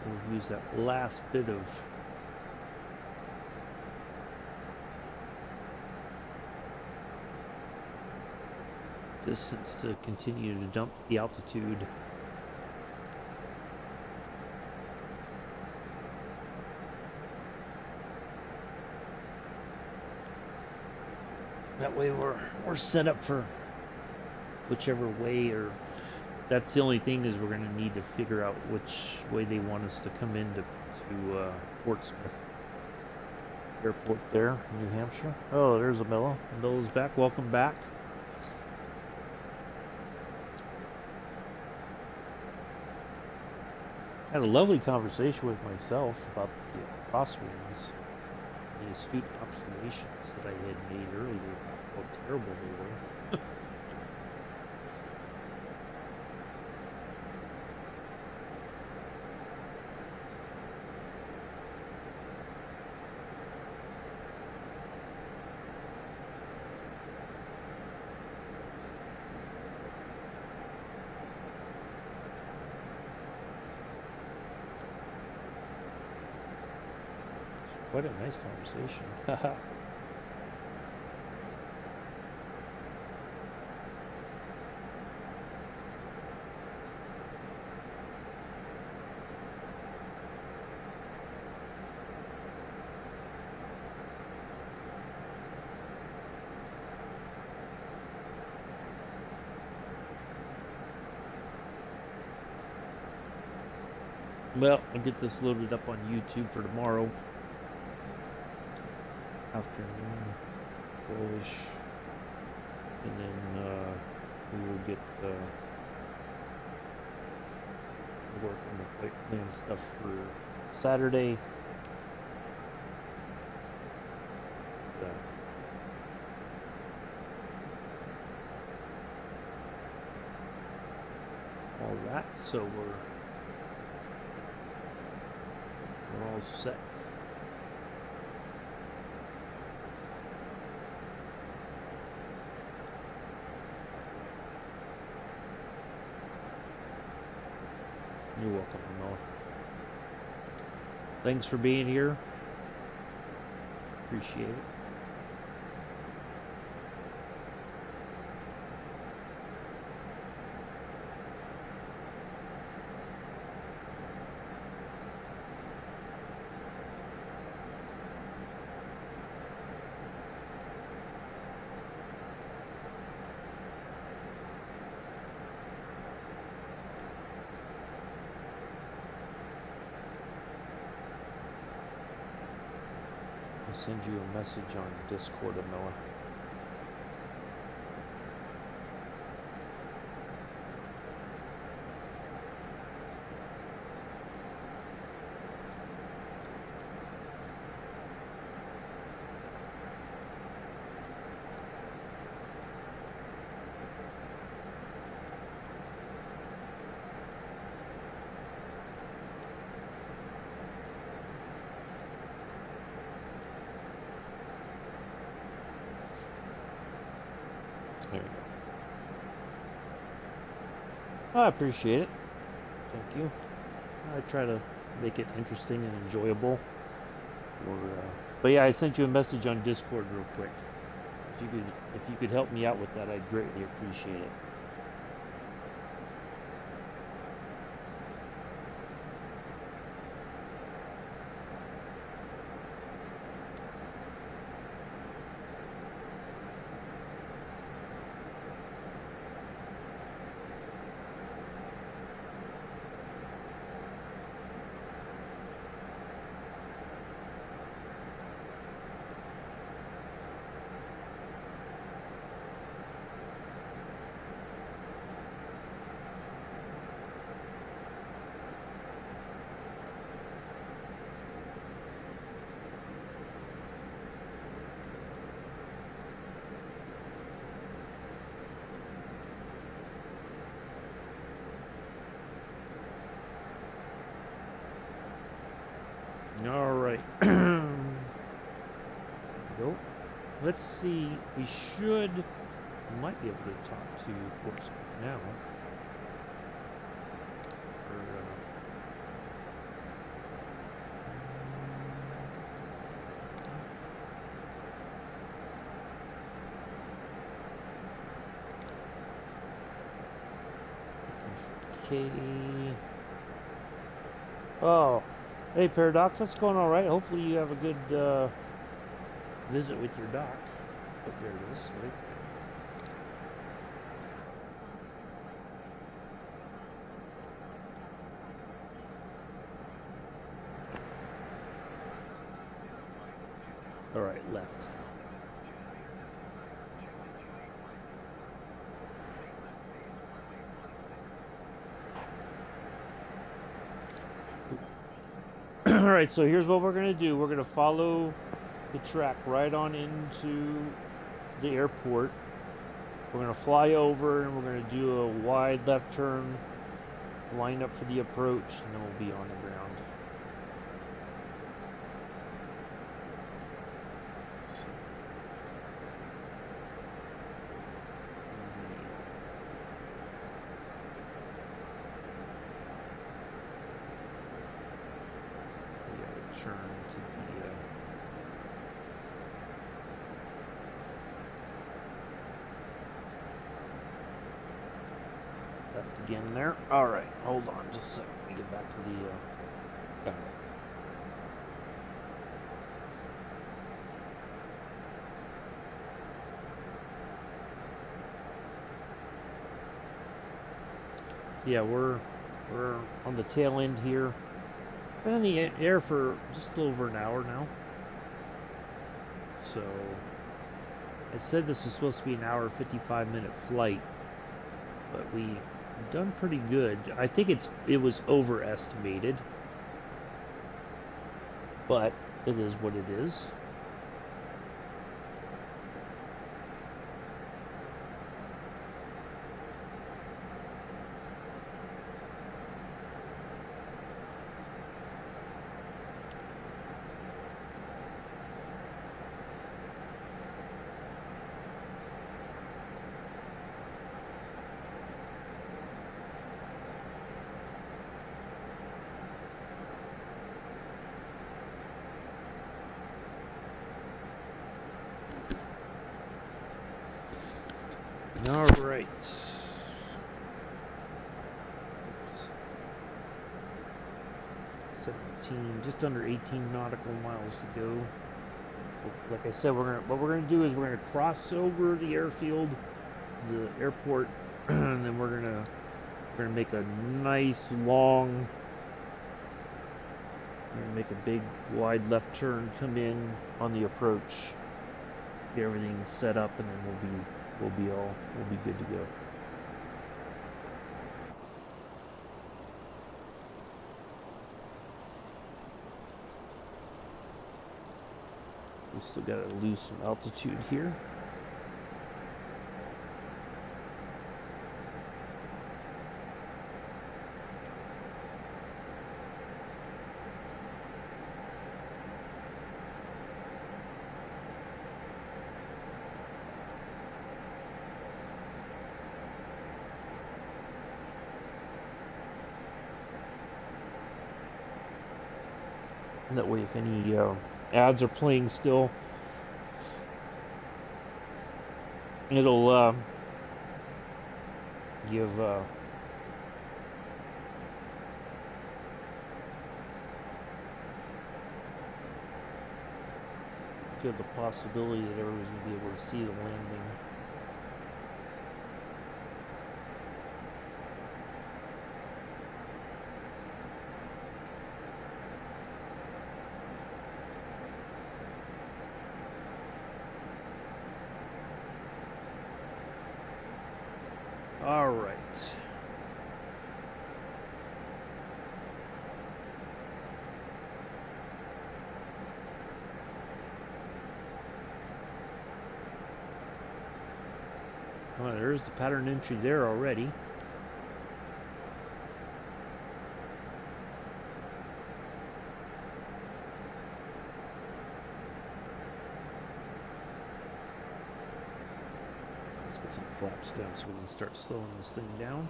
[SPEAKER 1] We'll use that last bit of distance to continue to dump the altitude. That way we're set up for whichever way, or that's the only thing is we're going to need to figure out which way they want us to come into Portsmouth Airport there, New Hampshire. Oh, there's Amilla. Amilla's back. Welcome back. Had a lovely conversation with myself about the crosswinds, the astute observations that I had made earlier about how terrible they were. quite a nice conversation. Haha. Well, I'll get this loaded up on YouTube for tomorrow afternoon, 12ish, and then we will get work on the flight plan stuff for Saturday. All that, so we're all set. You're welcome, Noah. Thanks for being here. Appreciate it. Send you a message on Discord, Noah. There you go. I appreciate it. Thank you. I try to make it interesting and enjoyable. But yeah, I sent you a message on Discord real quick. If you could help me out with that, I'd greatly appreciate it. All right. Nope. Let's see. We might be able to talk to Portsmouth now. Okay. Oh. Hey, Paradox, that's going all right. Hopefully you have a good visit with your doc. Oh, there it is. Right? All right, left. Alright, so here's what we're going to do. We're going to follow the track right on into the airport. We're going to fly over and we're going to do a wide left turn, line up for the approach, and then we'll be on the ground. Turn to the again there. Alright, hold on just a second. Let me get back to the... Yeah, we're on the tail end here. Been in the air for just over an hour now. So, I said this was supposed to be an hour 55-minute flight, but we've done pretty good. I think it was overestimated, but it is what it is. All right. 17, just under 18 nautical miles to go. Like I said, what we're gonna do is we're gonna cross over the airfield, the airport, and then we're gonna make a nice long. We're gonna make a big wide left turn, come in on the approach, get everything set up, and then we'll be good to go. We still gotta lose some altitude here. That way, if any ads are playing still, it'll give the possibility that everyone's gonna be able to see the landing. All right. Well, there's the pattern entry there already. Let's get some flaps done so we can start slowing this thing down.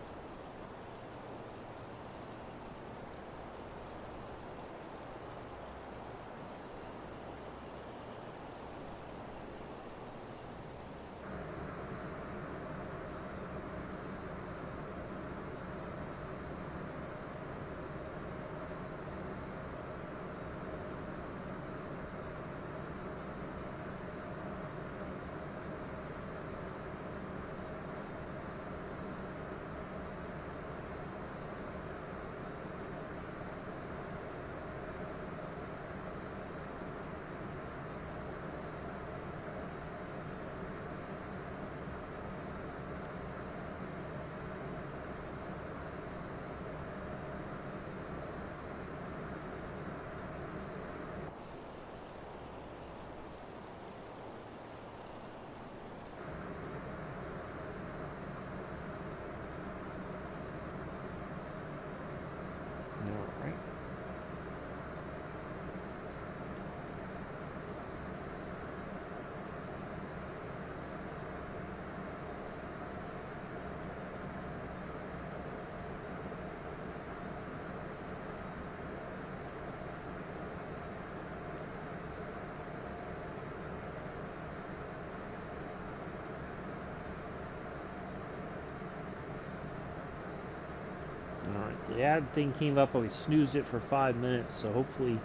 [SPEAKER 1] Alright, the ad thing came up, we snoozed it for 5 minutes, so hopefully...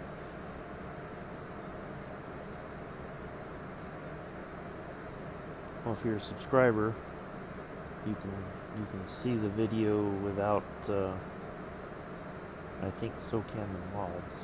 [SPEAKER 1] Well, if you're a subscriber, you can see the video without, I think so can the mods.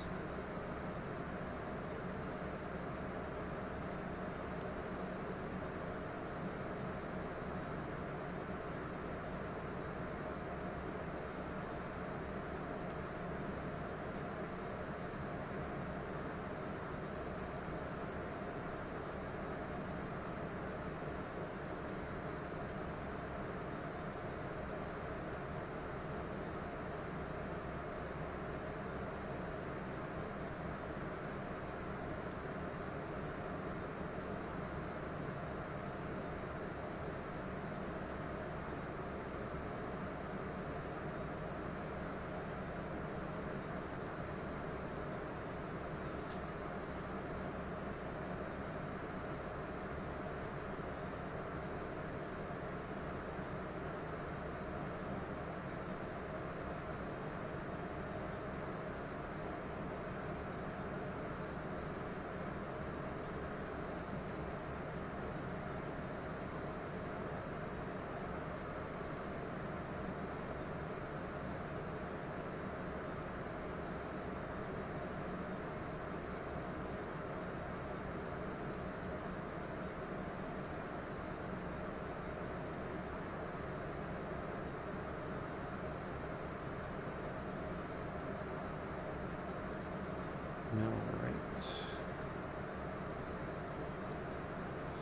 [SPEAKER 1] Alright.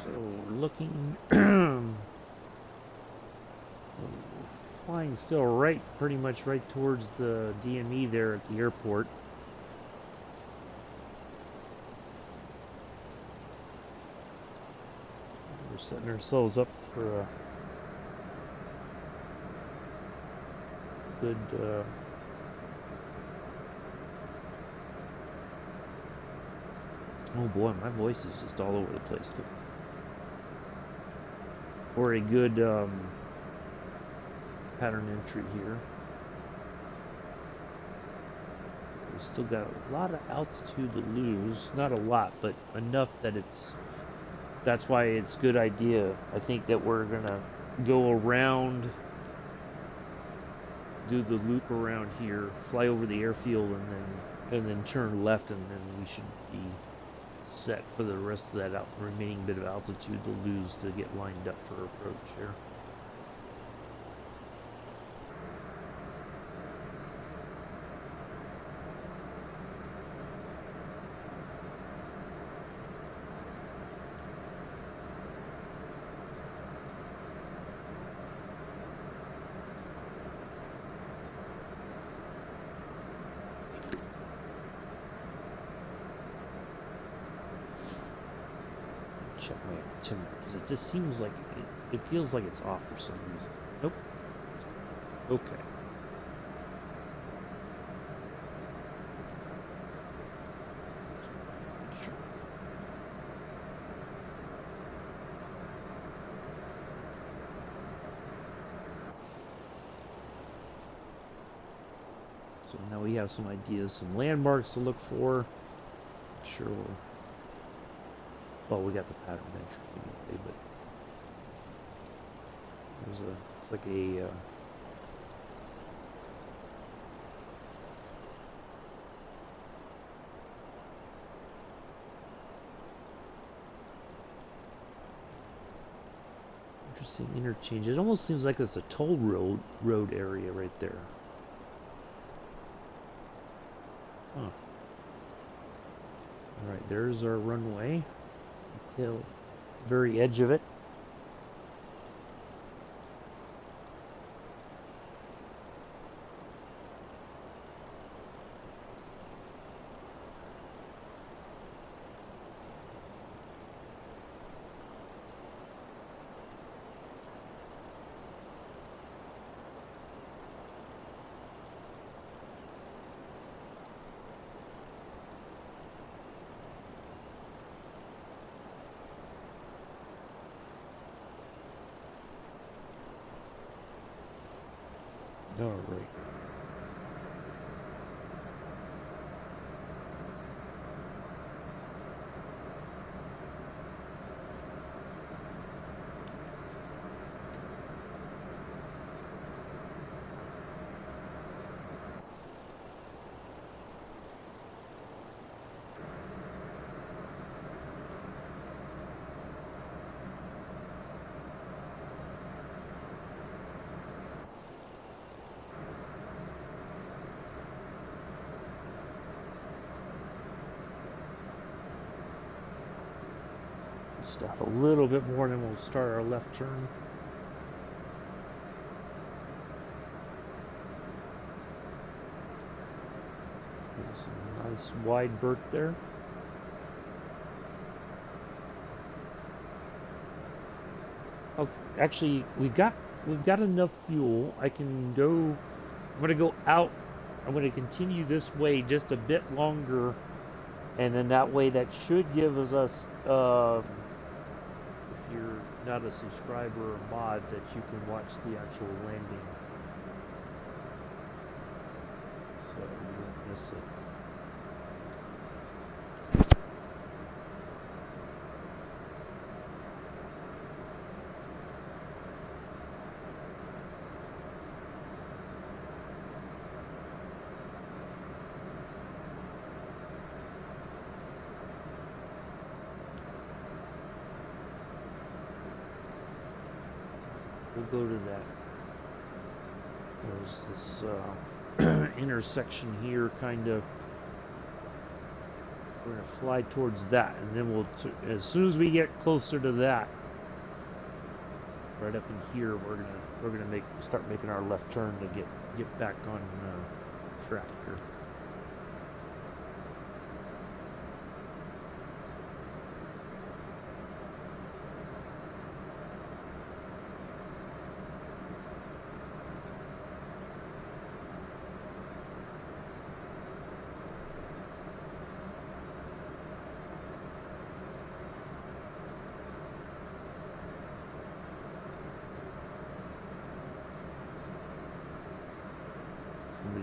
[SPEAKER 1] So we're looking flying still right, pretty much right towards the DME there at the airport. We're setting ourselves up for a good oh boy, my voice is just all over the place today. For a good pattern entry here. We still got a lot of altitude to lose. Not a lot, but enough that that's why it's a good idea. I think that we're gonna go around, do the loop around here, fly over the airfield, and then turn left, and then we should be set for the rest of that remaining bit of altitude to lose to get lined up for approach here. Check my altimeter because it just seems like it feels like it's off for some reason. Nope. Okay. Sure. So now we have some ideas, some landmarks to look for. Sure. Well, we got the pattern entry anyway, but it's like a interesting interchange. It almost seems like it's a toll road area right there. Huh. All right, there's our runway. Till very edge of it. All right. Just out a little bit more, and then we'll start our left turn. There's a nice wide berth there. Okay, actually, we've got enough fuel. I can go. I'm gonna go out. I'm gonna continue this way just a bit longer, and then that way that should give us. If you're not a subscriber or mod, that you can watch the actual landing, so you won't miss it. We'll go to that. There's this intersection here, kind of. We're gonna fly towards that, and then we'll. As soon as we get closer to that, right up in here, we're gonna start making our left turn to get back on track here.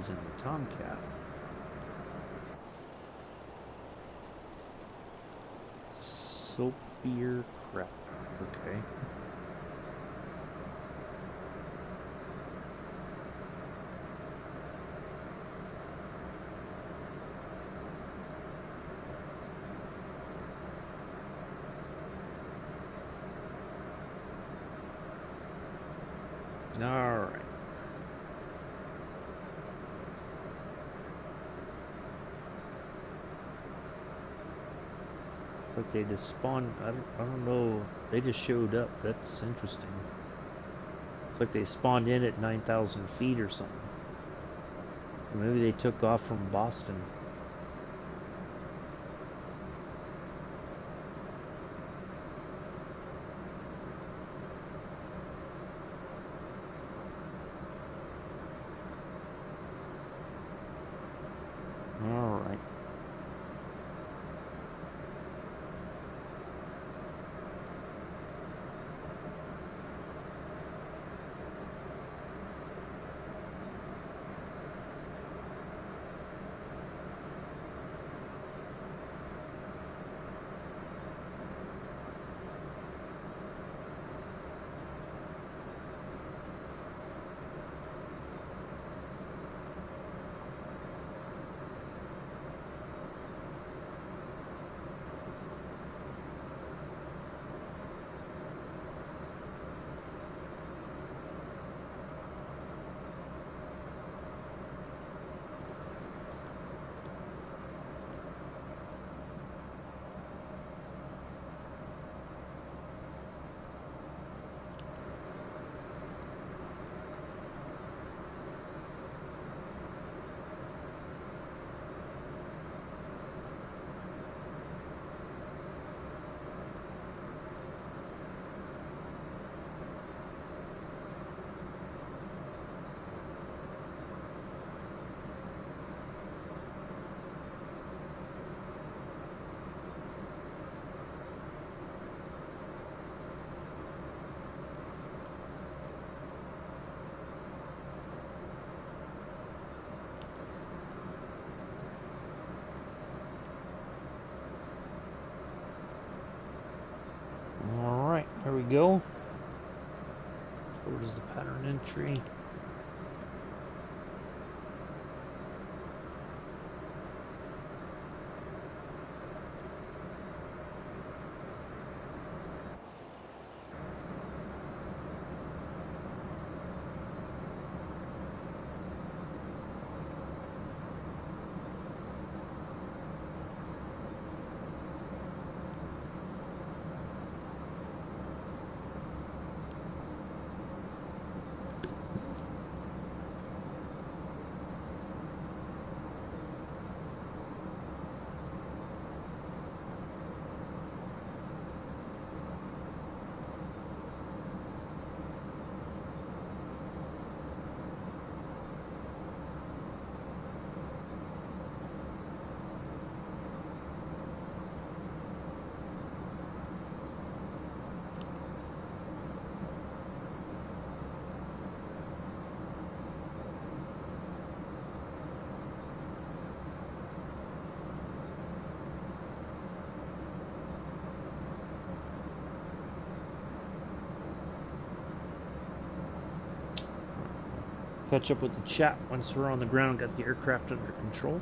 [SPEAKER 1] In the Tomcat. Soapier crap. Okay. All right. Like they just spawned. I don't know. They just showed up. That's interesting. It's like they spawned in at 9,000 feet or something. Or maybe they took off from Boston. All right. There we go. Towards the pattern entry. catch up with the chat once we're on the ground, got the aircraft under control.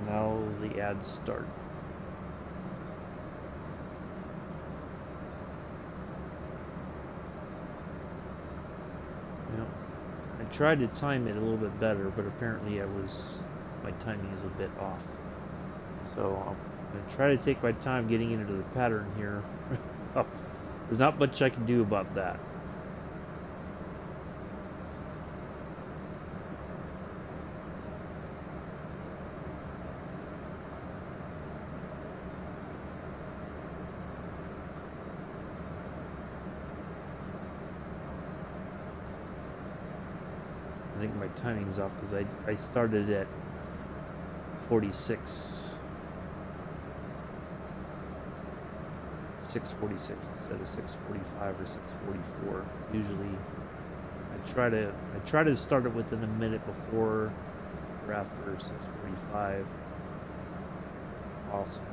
[SPEAKER 1] Now the ads start. Yep. I tried to time it a little bit better, but apparently my timing is a bit off. So I'm going to try to take my time getting into the pattern here. There's not much I can do about that. I think my timing's off because I started at 6:46 instead of 6:45 or 6:44. Usually I try to start it within a minute before or after 6:45. Awesome.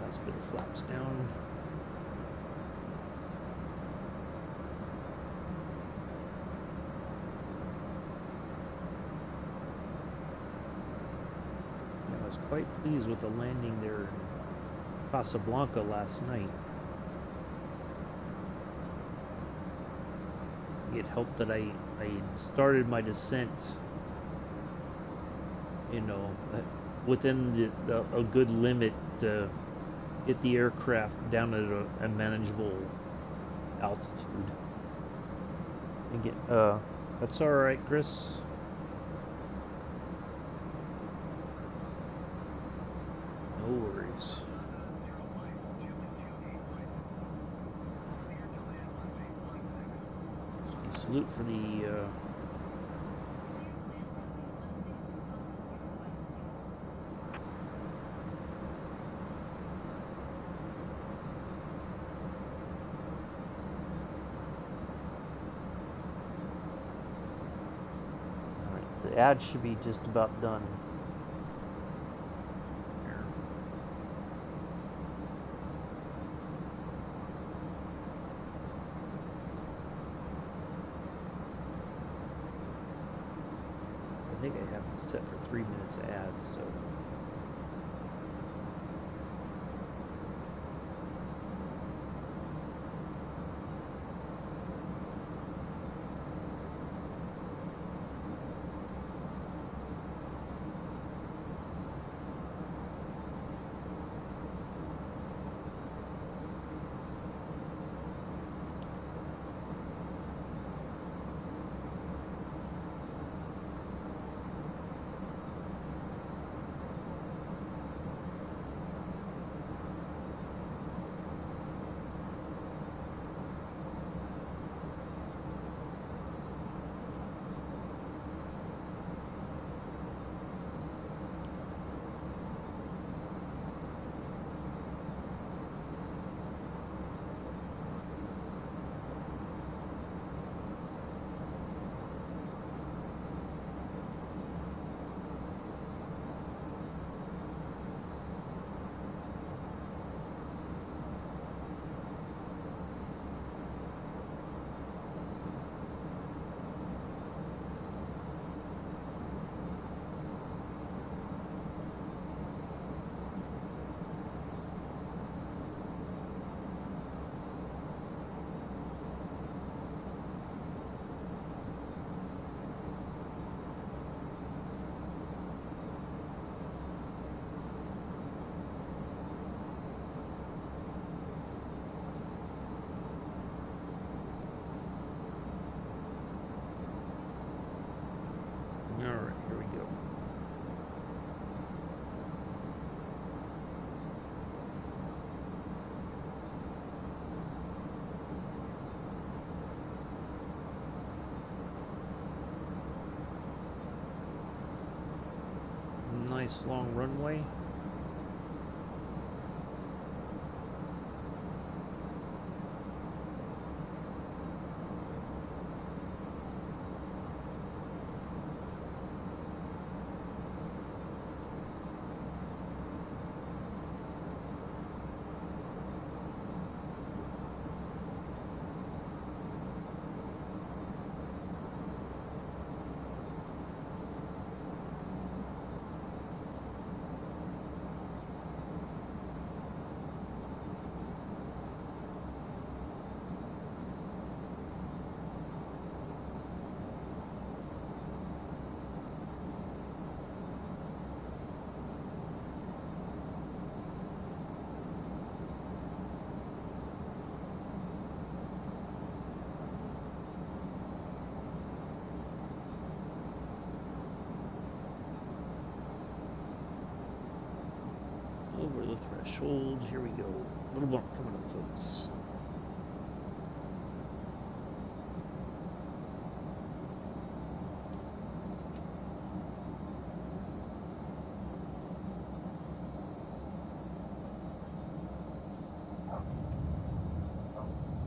[SPEAKER 1] Last bit of flaps down. I was quite pleased with the landing there in Casablanca last night. It helped that I started my descent, within a good limit to get the aircraft down at a manageable altitude. And get that's all right, Chris. No worries. Salute for the the ad should be just about done. Here. I think I have it set for 3 minutes of ads, so. we go. Nice long runway. Over the threshold. Here we go. A little bump coming up, folks.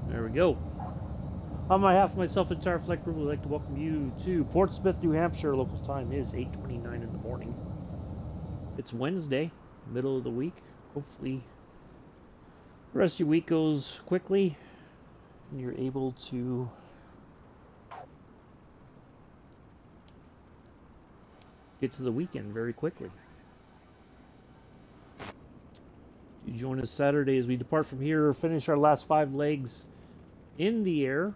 [SPEAKER 1] There we go. On behalf of myself and entire flight crew, we'd like to welcome you to Portsmouth, New Hampshire. Local time is 8:29 in the morning. It's Wednesday, middle of the week. Hopefully the rest of your week goes quickly and you're able to get to the weekend very quickly. You join us Saturday as we depart from here, finish our last 5 legs in the air,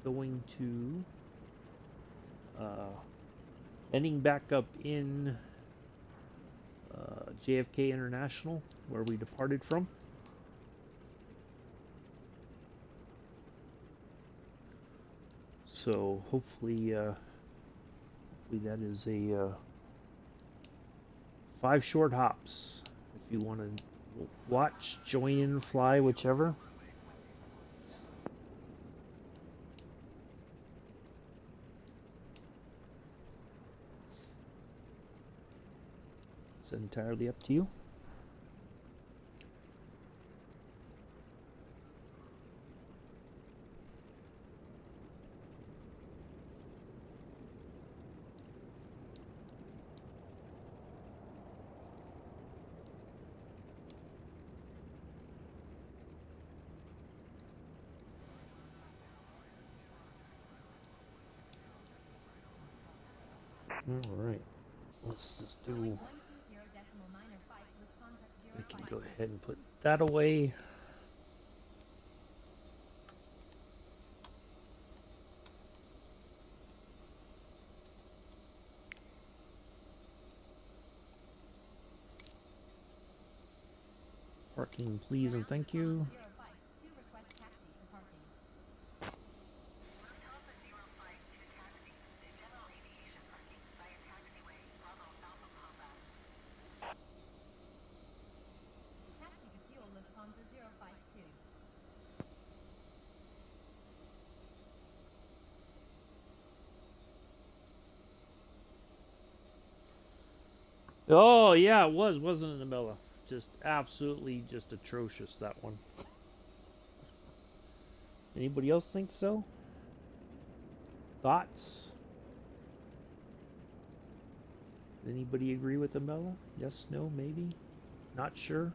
[SPEAKER 1] going to ending back up in JFK International, where we departed from. So hopefully that is a 5 short hops. If you want to watch, join in, fly, whichever. It's entirely up to you. All right, let's just do. We can go ahead and put that away. Parking, please, and thank you. Oh, yeah, it was, wasn't it, Nabella? Just absolutely just atrocious, that one. Anybody else think so? Thoughts? Anybody agree with Nabella? Yes, no, maybe? Not sure?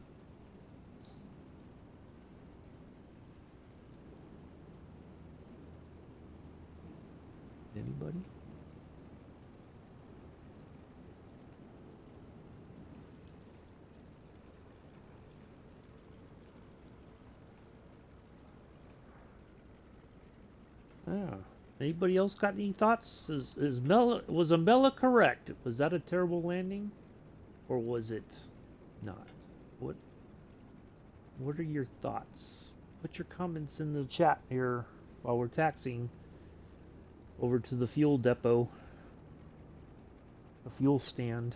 [SPEAKER 1] Anybody? Yeah. Anybody else got any thoughts? Was Mela correct? Was that a terrible landing, or was it not? What are your thoughts? Put your comments in the chat here while we're taxiing over to the fuel depot. A fuel stand.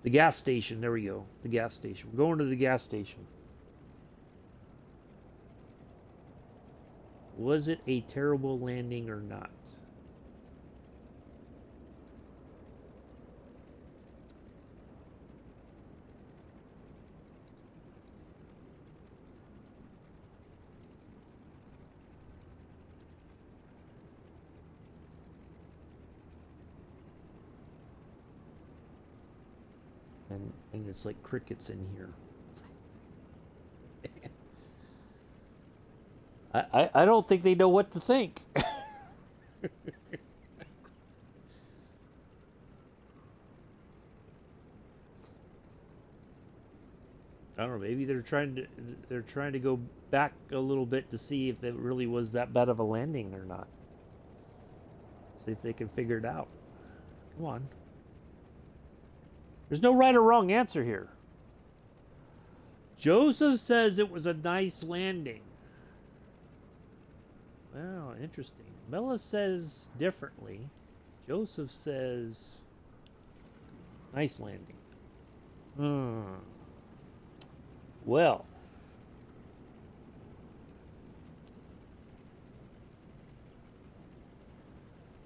[SPEAKER 1] The gas station. There we go. The gas station. We're going to the gas station. Was it a terrible landing or not? And it's like crickets in here. I don't think they know what to think. I don't know. Maybe they're trying to go back a little bit to see if it really was that bad of a landing or not. See if they can figure it out. Come on. There's no right or wrong answer here. Joseph says it was a nice landing. Well, interesting. Mela says differently. Joseph says nice landing. Well,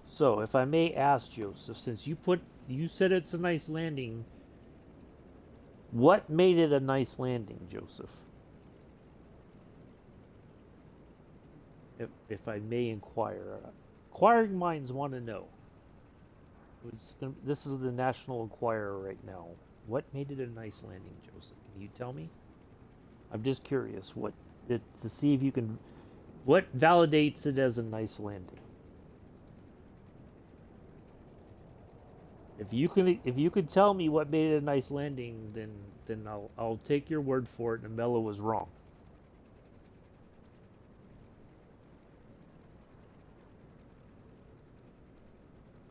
[SPEAKER 1] so if I may ask, Joseph, since you said it's a nice landing, what made it a nice landing, Joseph? If I may inquire, inquiring minds want to know. This is the National Enquirer right now. What made it a nice landing, Joseph? Can you tell me? I'm just curious to see if you can. What validates it as a nice landing? If you could tell me what made it a nice landing, then I'll take your word for it. And Mela was wrong.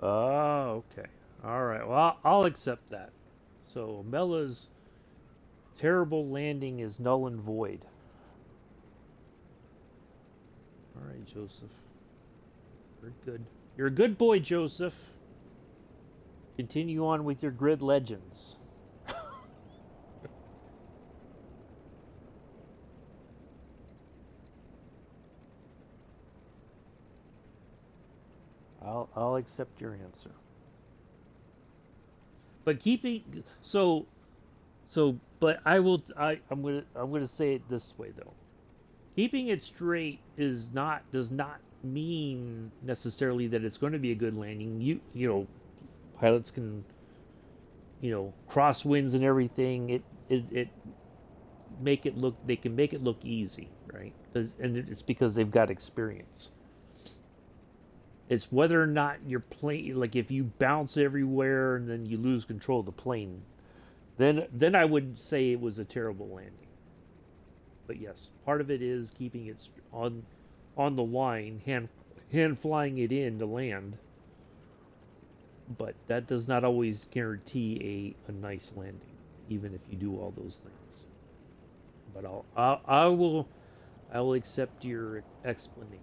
[SPEAKER 1] Oh, okay. All right. Well, I'll accept that. So Mela's terrible landing is null and void. All right, Joseph. Very good. You're a good boy, Joseph. Continue on with your grid legends. I'll accept your answer. But but I'm gonna say it this way though. Keeping it straight does not mean necessarily that it's going to be a good landing. Pilots can crosswinds and everything. It make it look they can make it look easy, right? And it's because they've got experience. It's whether or not your plane, like if you bounce everywhere and then you lose control of the plane, then I would say it was a terrible landing. But yes, part of it is keeping it on the line, hand flying it in to land. But that does not always guarantee a nice landing, even if you do all those things. But I will accept your explanation.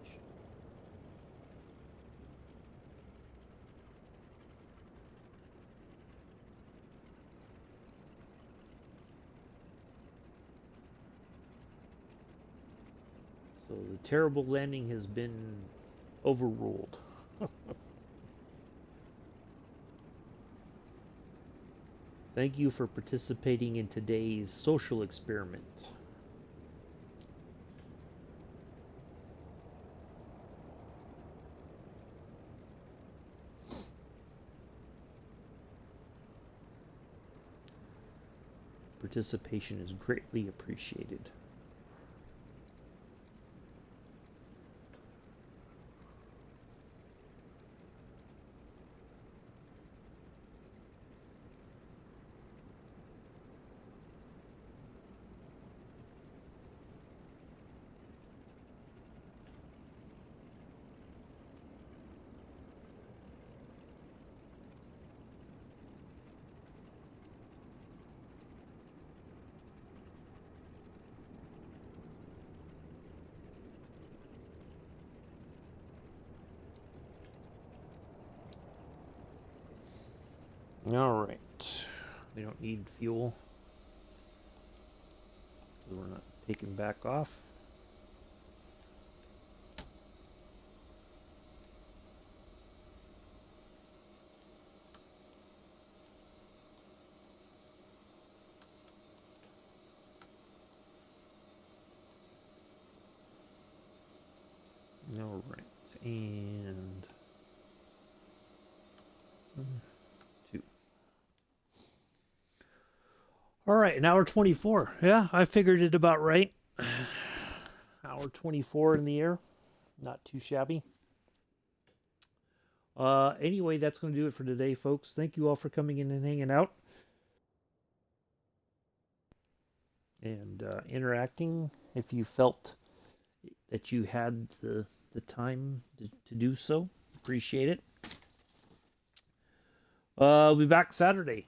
[SPEAKER 1] So the terrible landing has been overruled. Thank you for participating in today's social experiment. Participation is greatly appreciated. All right. We don't need fuel. So we're not taking back off. All right. And 2. All right, an hour 24. Yeah, I figured it about right. Hour 24 in the air. Not too shabby. Anyway, that's going to do it for today, folks. Thank you all for coming in and hanging out and interacting. If you felt that you had the time to do so, appreciate it. I'll be back Saturday.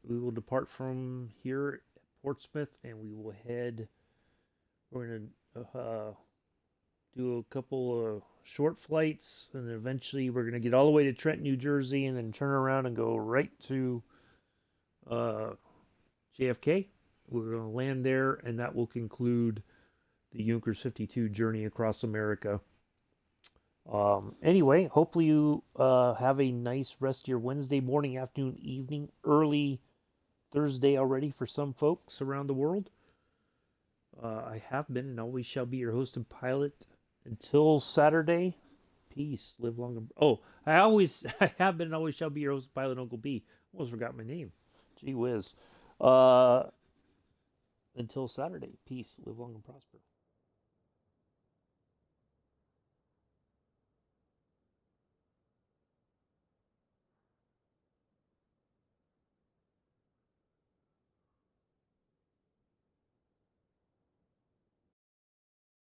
[SPEAKER 1] We will depart from here at Portsmouth and we will head. We're going to do a couple of short flights, and eventually we're going to get all the way to Trenton, New Jersey, and then turn around and go right to JFK. We're going to land there, and that will conclude the Junkers 52 journey across America. Anyway, hopefully you have a nice rest of your Wednesday morning, afternoon, evening, early Thursday already for some folks around the world. I have been and always shall be your host and pilot until Saturday. Peace, live long and... I have been and always shall be your host and pilot, Uncle B. Almost forgot my name. Gee whiz. Until Saturday, peace, live long and prosper.